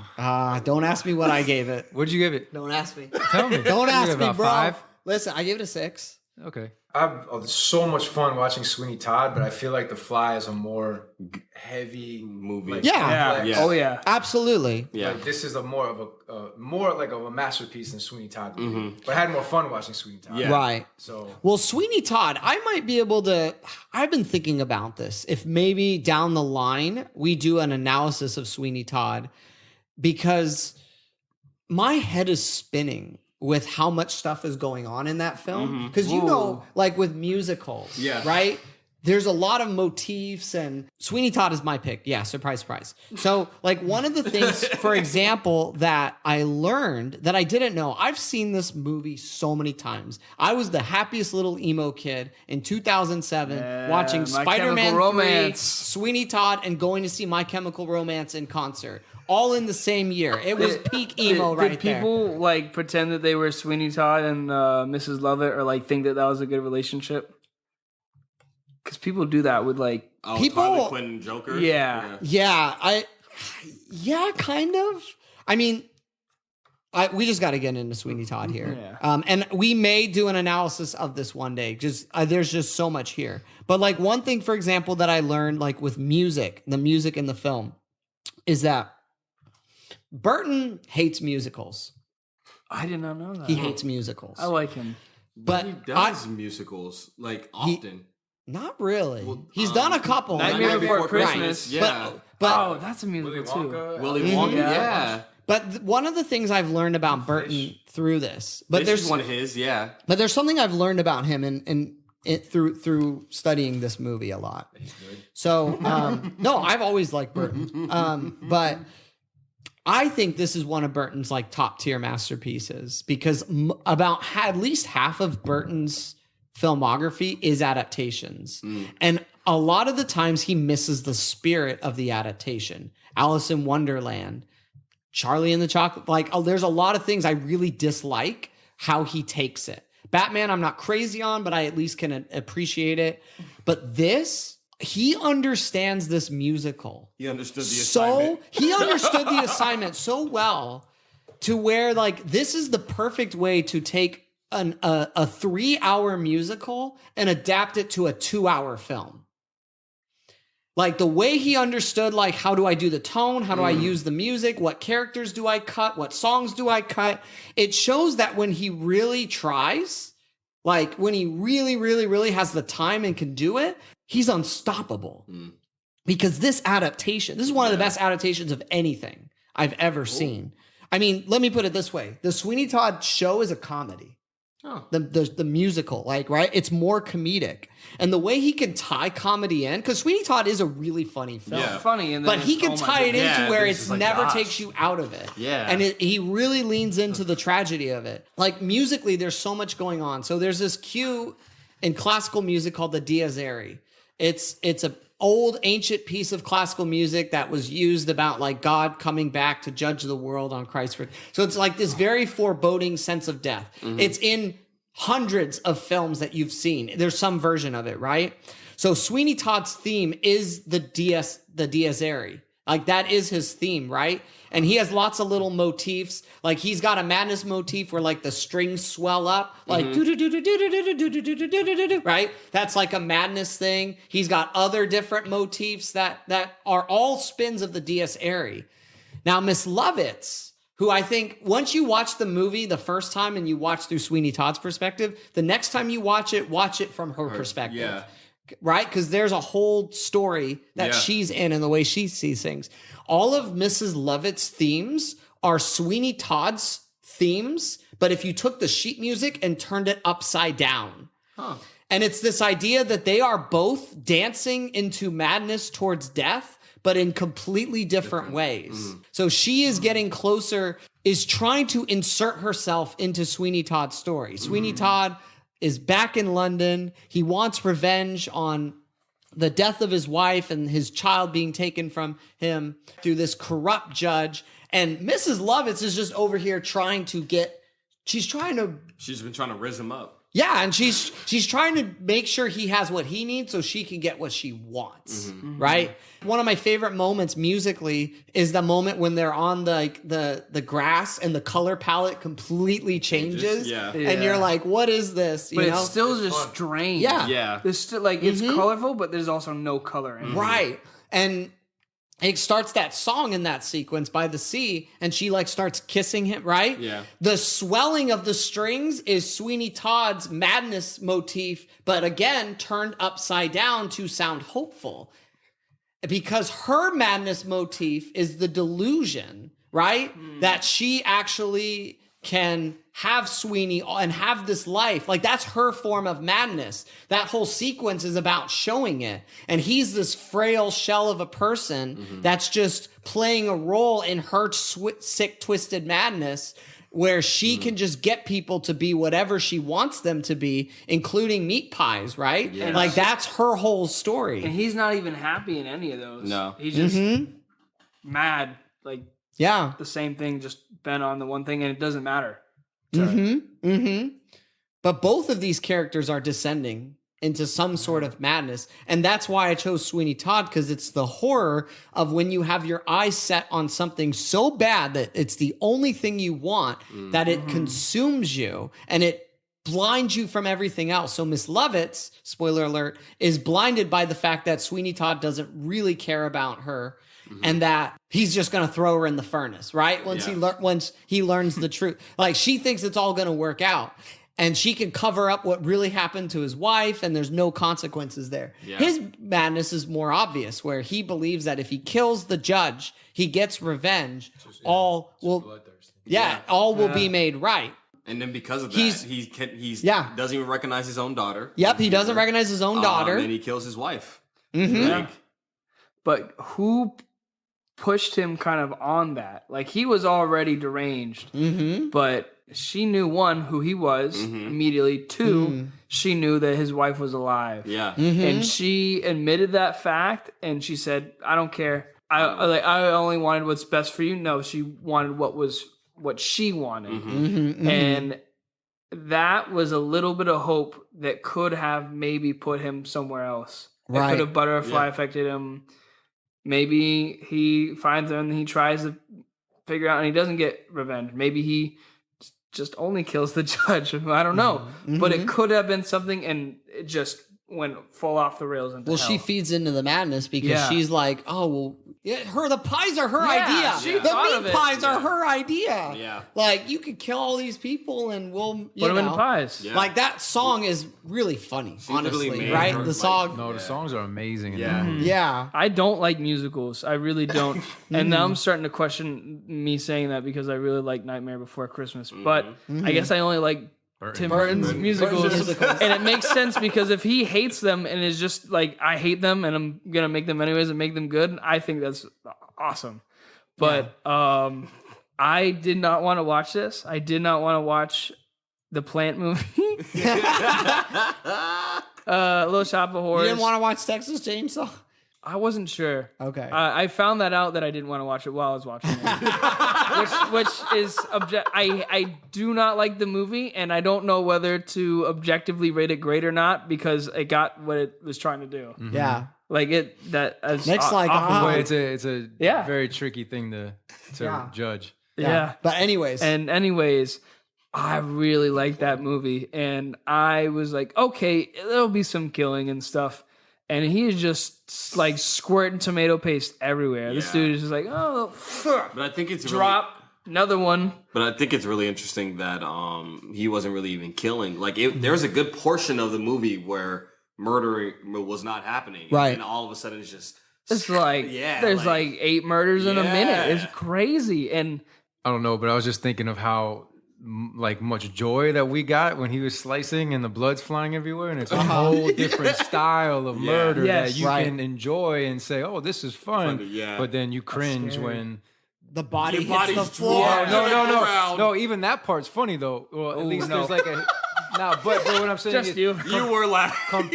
Don't ask me what I gave it. What'd you give it? Don't ask me. Tell me. Don't You ask give me, about bro. 5? Listen, I gave it a 6. Okay. I've so much fun watching Sweeney Todd, but I feel like The Fly is a more heavy Movie. like, Yeah. complex- Oh yeah. Absolutely. Yeah. Like, this is a more of a masterpiece than Sweeney Todd movie. But I had more fun watching Sweeney Todd. Yeah. Right. So Well, Sweeney Todd, I might be able to. I've been thinking about this. If maybe down the line we do an analysis of Sweeney Todd, because my head is spinning with how much stuff is going on in that film. Because you know, like with musicals, right? There's a lot of motifs, and Sweeney Todd is my pick. Yeah, surprise, surprise. So, like, one of the things, for example, that I learned that I didn't know, I've seen this movie so many times. I was the happiest little emo kid in 2007 watching My Spider-Man Chemical 3, Romance. Sweeney Todd, and going to see My Chemical Romance in concert. All in the same year. It was peak emo Did people like pretend that they were Sweeney Todd and Mrs. Lovett, or like think that that was a good relationship? Because people do that with like people. Harley Quinn and Joker. Yeah, kind of. I mean, we just got to get into Sweeney Todd here. Yeah. And we may do an analysis of this one day. Just there's just so much here. But like one thing, for example, that I learned like with music, the music in the film, is that Burton hates musicals. I did not know that. He hates musicals. I like him. But he does musicals like often. Not really. He's done a couple. Nightmare Before Christmas. Yeah. But Oh, that's a musical too. Willy Wonka. Yeah. But one of the things I've learned about Burton through this, but This there's is one of his. Yeah. but there's something I've learned about him and through studying this movie a lot. So no, I've always liked Burton, but I think this is one of Burton's like top tier masterpieces because about at least half of Burton's filmography is adaptations, and a lot of the times he misses the spirit of the adaptation. Alice in Wonderland, Charlie and the Chocolate, like there's a lot of things I really dislike how he takes it. Batman, I'm not crazy on, but I at least can appreciate it. But this, he understands this musical. He understood the assignment. He understood the assignment so well to where like this is the perfect way to take a 3-hour musical and adapt it to a 2-hour film. Like the way he understood, like, how do I do the tone? How do I use the music? What characters do I cut? What songs do I cut? It shows that when he really tries, like when he really, really, really has the time and can do it, he's unstoppable. Because this adaptation, this is one of the best adaptations of anything I've ever seen. I mean, let me put it this way. The Sweeney Todd show is a comedy. The musical, like, right? It's more comedic. And the way he can tie comedy in, because Sweeney Todd is a really funny film. Yeah. Funny, and But he can tie it into where it's it's just like, never gosh. takes you out of it. Yeah. And he really leans into the tragedy of it. Like musically, there's so much going on. So there's this cue in classical music called the Dies Irae. It's a old ancient piece of classical music that was used about like God coming back to judge the world on Christ's return. So it's like this very foreboding sense of death. It's in hundreds of films that you've seen. There's some version of it, right? So Sweeney Todd's theme is the Dies Irae. Like that is his theme, right? And he has lots of little motifs. Like he's got a madness motif where like the strings swell up, like right? That's like a madness thing. He's got other different motifs that are all spins of the Dies Irae. Now Miss Lovitz, who I think once you watch the movie the first time and you watch through Sweeney Todd's perspective, the next time you watch it from her perspective. Yeah. Right? Because there's a whole story that she's in and the way she sees things. All of Mrs. Lovett's themes are Sweeney Todd's themes, but if you took the sheet music and turned it upside down. Huh. And it's this idea that they are both dancing into madness towards death, but in completely different ways. So she is getting closer, is trying to insert herself into Sweeney Todd's story. Sweeney Todd is back in London. He wants revenge on the death of his wife and his child being taken from him through this corrupt judge. And Mrs. Lovitz is just over here she's been trying to raise him up. Yeah, and she's trying to make sure he has what he needs so she can get what she wants, right? One of my favorite moments musically is the moment when they're on the grass and the color palette completely changes. And you're like, what is this? But it's still just strange. Yeah. There's still it's colorful, but there's also no color in it. Right. And it starts that song in that sequence by the sea, and she starts kissing him, right? Yeah. The swelling of the strings is Sweeney Todd's madness motif, but again, turned upside down to sound hopeful. Because her madness motif is the delusion, right? That she actually can have Sweeney and have this life. That's her form of madness. That whole sequence is about showing it. And he's this frail shell of a person that's just playing a role in her sick, twisted madness where she can just get people to be whatever she wants them to be, including meat pies, right? Yes. That's her whole story. And he's not even happy in any of those. No. He's just mad. The same thing, just bent on the one thing, and it doesn't matter. But both of these characters are descending into some sort of madness. And that's why I chose Sweeney Todd, because it's the horror of when you have your eyes set on something so bad that it's the only thing you want, that it consumes you and it blinds you from everything else. So Miss Lovitz, spoiler alert, is blinded by the fact that Sweeney Todd doesn't really care about her. And that he's just going to throw her in the furnace, right? Once he learns the truth. She thinks it's all going to work out. And she can cover up what really happened to his wife, and there's no consequences there. Yeah. His madness is more obvious, where he believes that if he kills the judge, he gets revenge, all will be made right. And then because of that, he doesn't even recognize his own daughter. Yep, he doesn't recognize his own daughter. And he kills his wife. But who pushed him kind of on that? He was already deranged, but she knew, one, who he was immediately. Two, she knew that his wife was alive. Yeah. And she admitted that fact, and she said, I don't care. I only wanted what's best for you. No, she wanted what she wanted. And that was a little bit of hope that could have maybe put him somewhere else. It could have butterfly affected him. Maybe he finds her and he tries to figure out, and he doesn't get revenge. Maybe he just only kills the judge. I don't know. But it could have been something, and it just went full off the rails into hell. She feeds into the madness because she's like, the pies are her idea. The meat pies are her idea. Yeah. You could kill all these people and we'll put them in pies. Yeah. That song is really funny, honestly, right? The song. No, the songs are amazing. Yeah. I don't like musicals. I really don't. And now I'm starting to question me saying that because I really like Nightmare Before Christmas. But I guess I only like Tim Burton's musicals. And it makes sense because if he hates them and is just I hate them and I'm going to make them anyways and make them good, I think that's awesome. But I did not want to watch this. I did not want to watch the Plant movie. Little Shop of Horrors. You didn't want to watch Texas Chainsaw? I wasn't sure. Okay. I found that out that I didn't want to watch it while I was watching it. which is I do not like the movie, and I don't know whether to objectively rate it great or not because it got what it was trying to do. Yeah. It's a very tricky thing to judge. Yeah. But anyways, I really liked that movie, and I was like, okay, there'll be some killing and stuff. And he is just squirting tomato paste everywhere. Yeah. This dude is just like, oh, but I think it's drop. Another one. But I think it's really interesting that he wasn't really even killing. Like, there's a good portion of the movie where murdering was not happening. Right. And all of a sudden it's just... It's like, there's like 8 murders in a minute. It's crazy. And I don't know, but I was just thinking of how like much joy that we got when he was slicing and the blood's flying everywhere, and it's a whole different style of murder that you can enjoy and say, "Oh, this is fun." But then you cringe when the body hits the floor. No. Even that part's funny though. Well, at least there's like a. But what I'm saying is, you were laughing.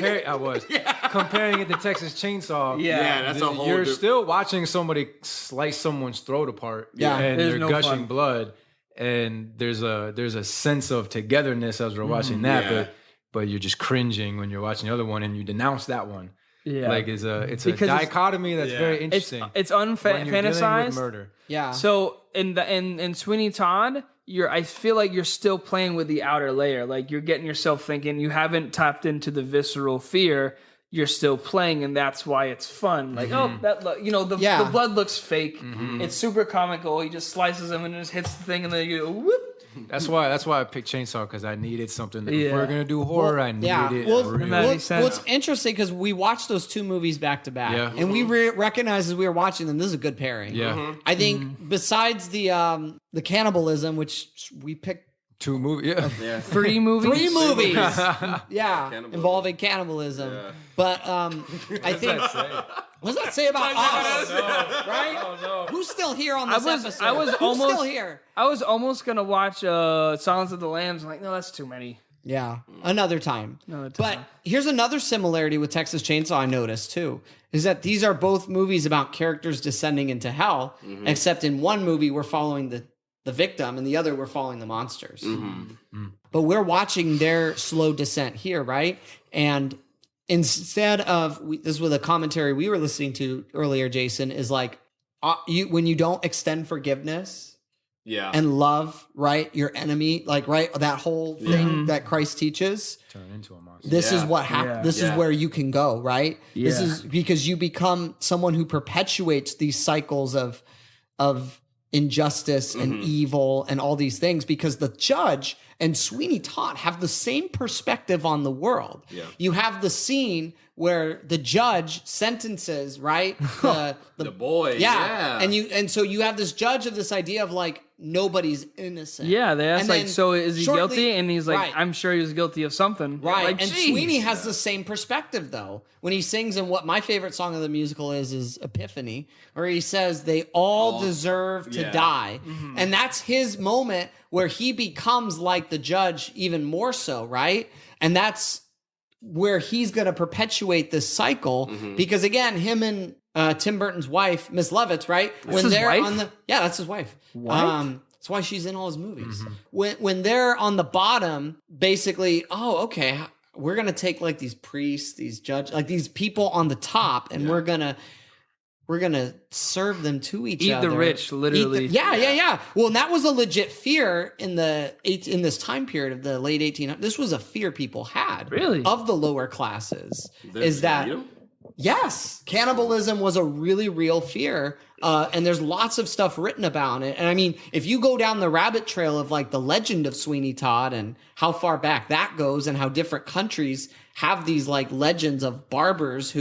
Comparing it to Texas Chainsaw. That's a whole. You're still watching somebody slice someone's throat apart. And they're gushing blood, and there's a sense of togetherness as we're watching that. But you're just cringing when you're watching the other one, and you denounce that one. Yeah, like it's a dichotomy that's very interesting. It's unfantasized murder. Yeah. So in Sweeney Todd, I feel like you're still playing with the outer layer. Like you're getting yourself thinking. You haven't tapped into the visceral fear. You're still playing, and that's why it's fun. Like, the blood looks fake. It's super comical. He just slices him and just hits the thing, and then you go, whoop. That's why I picked Chainsaw, because I needed something that if we're gonna do horror, I needed it. Well, it's interesting because we watched those 2 movies back to back, and we recognized as we were watching them, this is a good pairing. Yeah, I think besides the cannibalism, which we picked 2 movies, 3 movies, 3 movies, involving cannibalism. Yeah. But I think. What does that say about us? Right? Oh, no. Who's still here on this episode? Who's almost still here? I was almost gonna watch Silence of the Lambs. I'm like, no, that's too many. Yeah, another time. But here's another similarity with Texas Chainsaw I noticed too, is that these are both movies about characters descending into hell, except in one movie we're following the victim, and the other we're following the monsters. But we're watching their slow descent here, right? And instead of this was a commentary we were listening to earlier, Jason, is like when you don't extend forgiveness and love, right, your enemy, like that whole thing that Christ teaches, turn into a monster. This is what happens. This is where you can go, right? This is because you become someone who perpetuates these cycles of injustice and evil and all these things, because the judge and Sweeney Todd have the same perspective on the world. Yeah. You have the scene where the judge sentences, right? The boy. Yeah. And so you have this judge of this idea of like, nobody's innocent. Yeah, they ask like, so is he guilty? And he's like, I'm sure he was guilty of something. Right. Like, and Sweeney has the same perspective though. When he sings, and what my favorite song of the musical is Epiphany, where he says they all deserve to die. And that's his moment where he becomes like the judge even more so, right? And that's where he's going to perpetuate this cycle, because again, him and Tim Burton's wife, Miss Lovitz, right? That's his wife? That's his wife. What? That's why she's in all his movies. When they're on the bottom, basically, okay, we're gonna take like these priests, these judges, like these people on the top, and we're gonna serve them to each other. Eat the rich, literally. Yeah. Well, and that was a legit fear in this time period of the late 1800s. This was a fear people had, really, of the lower classes. Yes, cannibalism was a really real fear, and there's lots of stuff written about it. And I mean, if you go down the rabbit trail of like the legend of Sweeney Todd and how far back that goes, and how different countries have these like legends of barbers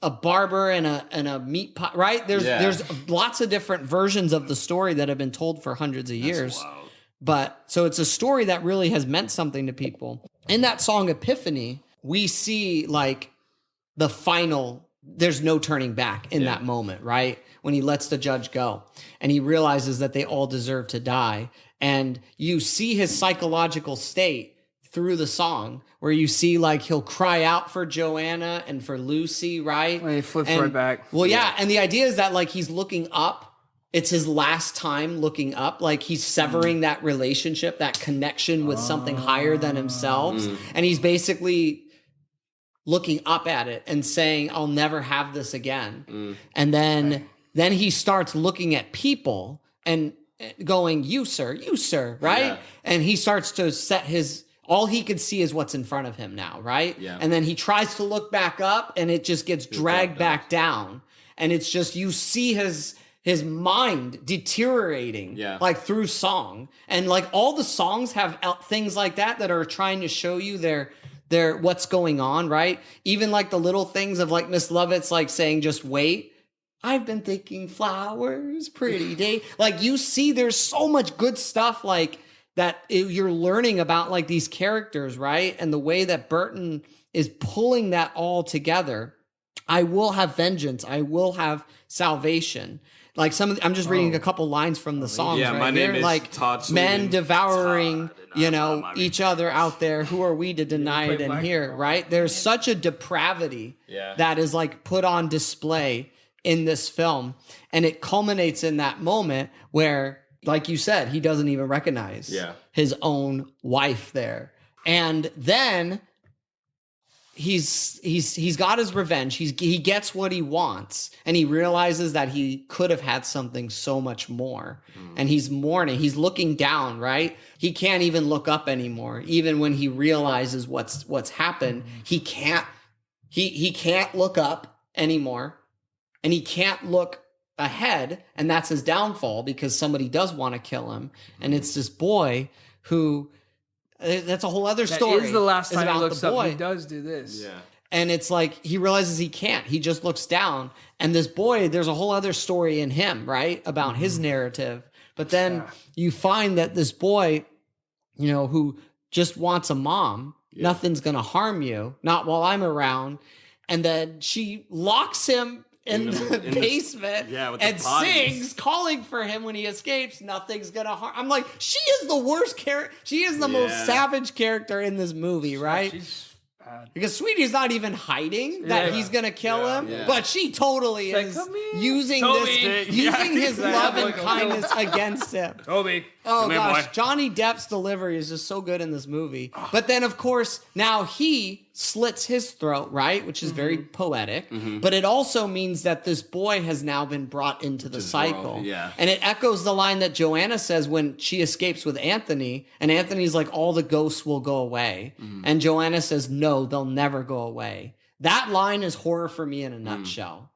a barber and a meat pot, right? There's lots of different versions of the story that have been told for hundreds of years. Wow. But so it's a story that really has meant something to people. In that song Epiphany, we see like the final, there's no turning back in that moment, right? When he lets the judge go and he realizes that they all deserve to die. And you see his psychological state through the song, where you see like he'll cry out for Joanna and for Lucy, right? When he flips right back. Well, yeah. And the idea is that like he's looking up. It's his last time looking up. Like he's severing that relationship, that connection with something higher than himself. And he's basically looking up at it and saying, I'll never have this again. And then he starts looking at people and going, you sir, right? Yeah. And he starts to set all he could see is what's in front of him now, right? Yeah. And then he tries to look back up and it just gets dragged back down. And it's just, you see his mind deteriorating like through song. And like all the songs have things like that are trying to show you their what's going on, right? Even like the little things of like Miss Lovett's like saying, just wait. I've been thinking flowers, pretty day. Like you see there's so much good stuff like that you're learning about like these characters, right? And the way that Burton is pulling that all together. I will have vengeance. I will have salvation. Like I'm just reading a couple lines from the songs right my here. name is like Todd men devouring, Todd. each other out there. Who are we to deny it in here, right? There's such a depravity that is like put on display in this film. And it culminates in that moment where, like you said, he doesn't even recognize his own wife there. And then he's got his revenge. He gets what he wants, and he realizes that he could have had something so much more. And he's mourning. He's looking down, right? He can't even look up anymore. Even when he realizes what's happened, he can't look up anymore, and he can't look ahead, and that's his downfall because somebody does want to kill him. And it's this boy who that's a whole other story. That is the last time he looks up. He does do this. Yeah. And it's like he realizes he can't. He just looks down. And this boy, there's a whole other story in him, right? About his narrative. But then you find that this boy, who just wants a mom, nothing's going to harm you, not while I'm around. And then she locks him in the basement and sings, calling for him when he escapes. Nothing's gonna harm. I'm like, she is the worst character. She is the most savage character in this movie, right? She's bad. Because Sweeney's not even hiding that he's gonna kill him, but she totally is using his love and kindness against him. Toby. Oh gosh, Johnny Depp's delivery is just so good in this movie. But then, of course, now he slits his throat, right? Which is very poetic. But it also means that this boy has now been brought into the cycle. And it echoes the line that Joanna says when she escapes with Anthony. And Anthony's like, all the ghosts will go away. And Joanna says, no, they'll never go away. That line is horror for me in a nutshell.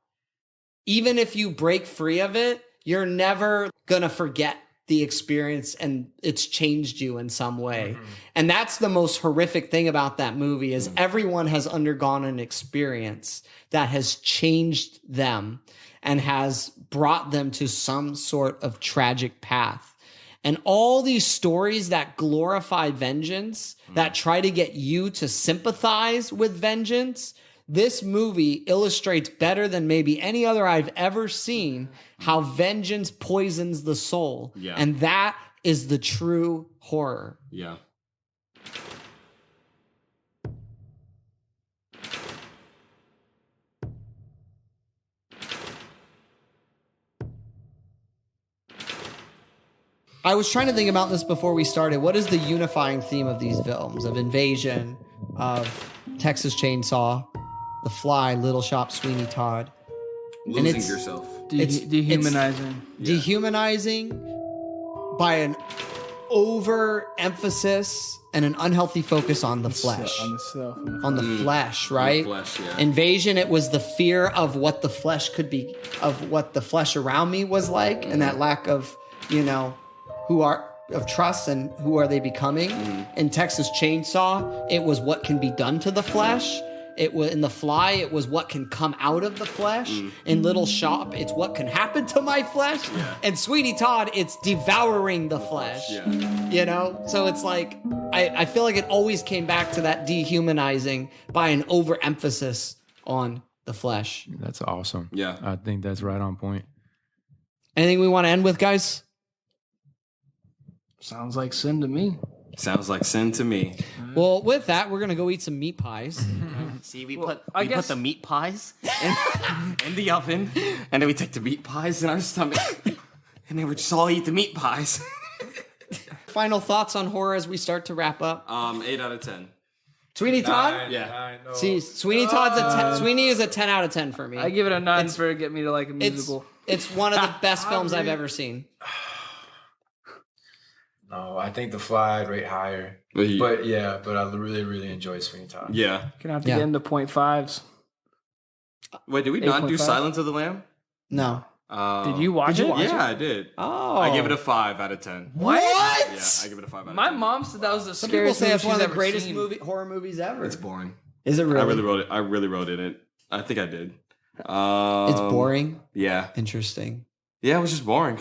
Even if you break free of it, you're never going to forget the experience, and it's changed you in some way. And that's the most horrific thing about that movie is everyone has undergone an experience that has changed them and has brought them to some sort of tragic path. And all these stories that glorify vengeance, that try to get you to sympathize with vengeance, this movie illustrates better than maybe any other I've ever seen how vengeance poisons the soul. And that is the true horror. I was trying to think about this before we started. What is the unifying theme of these films? Of Invasion, of Texas Chainsaw, The Fly, Little Shop, Sweeney Todd. Losing yourself. Dehumanizing. Dehumanizing by an overemphasis and an unhealthy focus on the flesh. On the self. On the flesh, right? The flesh, Invasion, it was the fear of what the flesh could be, of what the flesh around me was like, and that lack of, of trust and who are they becoming. In Texas Chainsaw, it was what can be done to the flesh. It was in The Fly, it was what can come out of the flesh. In Little Shop, it's what can happen to my flesh. And Sweeney Todd, it's devouring the flesh. So it's like I feel like it always came back to that dehumanizing by an overemphasis on the flesh. That's awesome. Yeah. I think that's right on point. Anything we want to end with, guys? Sounds like sin to me. Sounds like sin to me. Well, with that, we're gonna go eat some meat pies. See, we put the meat pies in the oven, and then we take the meat pies in our stomach, and then we just all eat the meat pies. Final thoughts on horror as we start to wrap up. 8 out of 10. Sweeney Todd? No. See, Sweeney Todd's a 10. Sweeney is a 10 out of 10 for me. I give it a 9 for get me to like a musical. It's one of the best films I've ever seen. No, I think The Fly I'd rate higher. But I really, really enjoy Sweeney Todd. Yeah. Gonna have to get into 0.5s. Wait, did we not do 8.5? Silence of the Lamb? No. Did you watch it? Yeah, I did. Oh. I give it a 5 out of 10. What? Yeah, I give it a 5 out of 10. My mom said that was the Some people scariest say movie it's one of she's the ever greatest seen. horror movies ever. It's boring. Is it really? I really wrote it in. I think I did. It's boring. Yeah. Interesting. Yeah, it was just boring.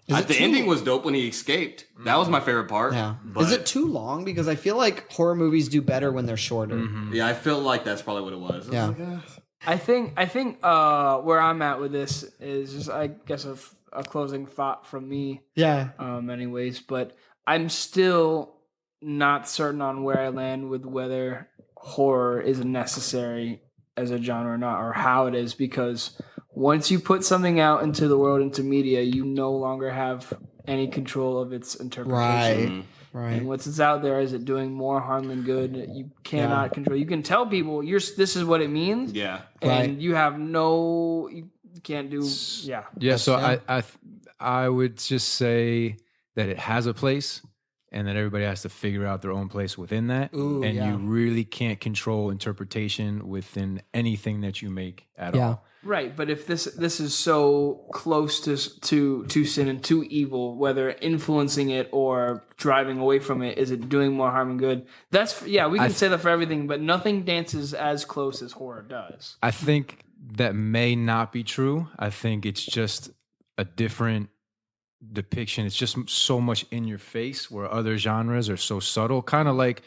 The ending was dope when he escaped. That was my favorite part. Yeah. But Is it too long? Because I feel like horror movies do better when they're shorter. Yeah, I feel like that's probably what it was. Yeah. I think where I'm at with this is just, I guess, a closing thought from me. Yeah. Anyways, but I'm still not certain on where I land with whether horror is necessary as a genre or not, or how it is, because once you put something out into the world, into media, you no longer have any control of its interpretation. Right. And once it's out there, is it doing more harm than good? You cannot control. You can tell people this is what it means. Yeah. And you have you can't do. Yeah. Yeah. So I would just say that it has a place, and that everybody has to figure out their own place within that. Ooh, and yeah. you really can't control interpretation within anything that you make at all. Right, but if this is so close to sin and to evil, whether influencing it or driving away from it, is it doing more harm than good? We can say that for everything, but nothing dances as close as horror does. I think that may not be true. I think it's just a different depiction. It's just so much in your face, where other genres are so subtle. Kind of like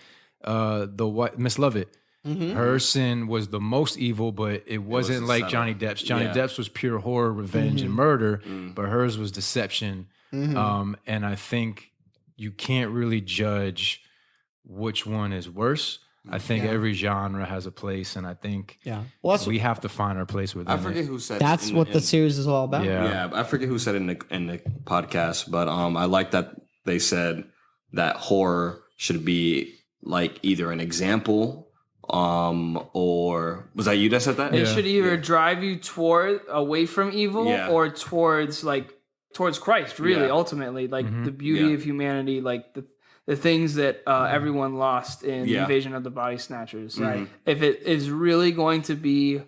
Miss Lovett. Her sin was the most evil, but it wasn't like Johnny Depp's. Johnny Depp's was pure horror, revenge, and murder, but hers was deception. And I think you can't really judge which one is worse. I think every genre has a place, and I think we have to find our place within I forget who said That's what the series is all about. Yeah, I forget who said it in the podcast, but I like that they said that horror should be like either an example, or was that you that said that? It should either drive you away from evil or towards Christ, really, ultimately, like the beauty of humanity, like the things that everyone lost in the invasion of the body snatchers. Right? If it is really going to be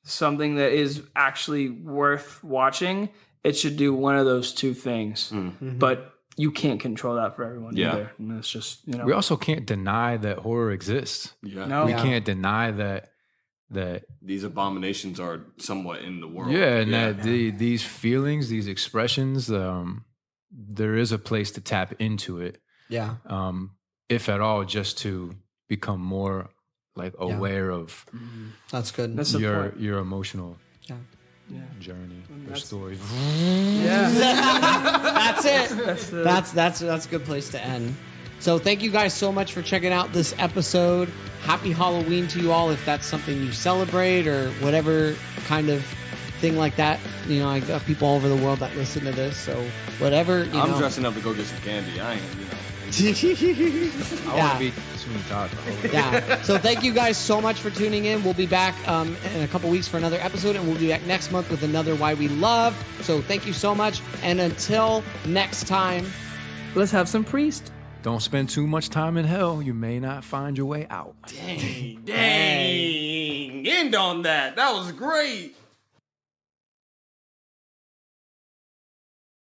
something that is actually worth watching, it should do one of those two things. But you can't control that for everyone either. And it's just, we also can't deny that horror exists. Yeah. No. We can't deny that these abominations are somewhat in the world. Yeah, and that these feelings, these expressions, there is a place to tap into it. Yeah. If at all, just to become more like aware of That's good. That's the point. your emotional journey or story. That's it. That's a good place to end. So thank you guys so much for checking out this episode. Happy Halloween to you all, if that's something you celebrate or whatever kind of thing like that. I got people all over the world that listen to this, so whatever. I'm dressing up to go get some candy. I ain't, I want to be Sweeney Todd. Yeah. So thank you guys so much for tuning in. We'll be back in a couple weeks for another episode, and we'll be back next month with another Why We Love. So thank you so much, and until next time, let's have some priest. Don't spend too much time in hell. You may not find your way out. Dang. End on that. That was great.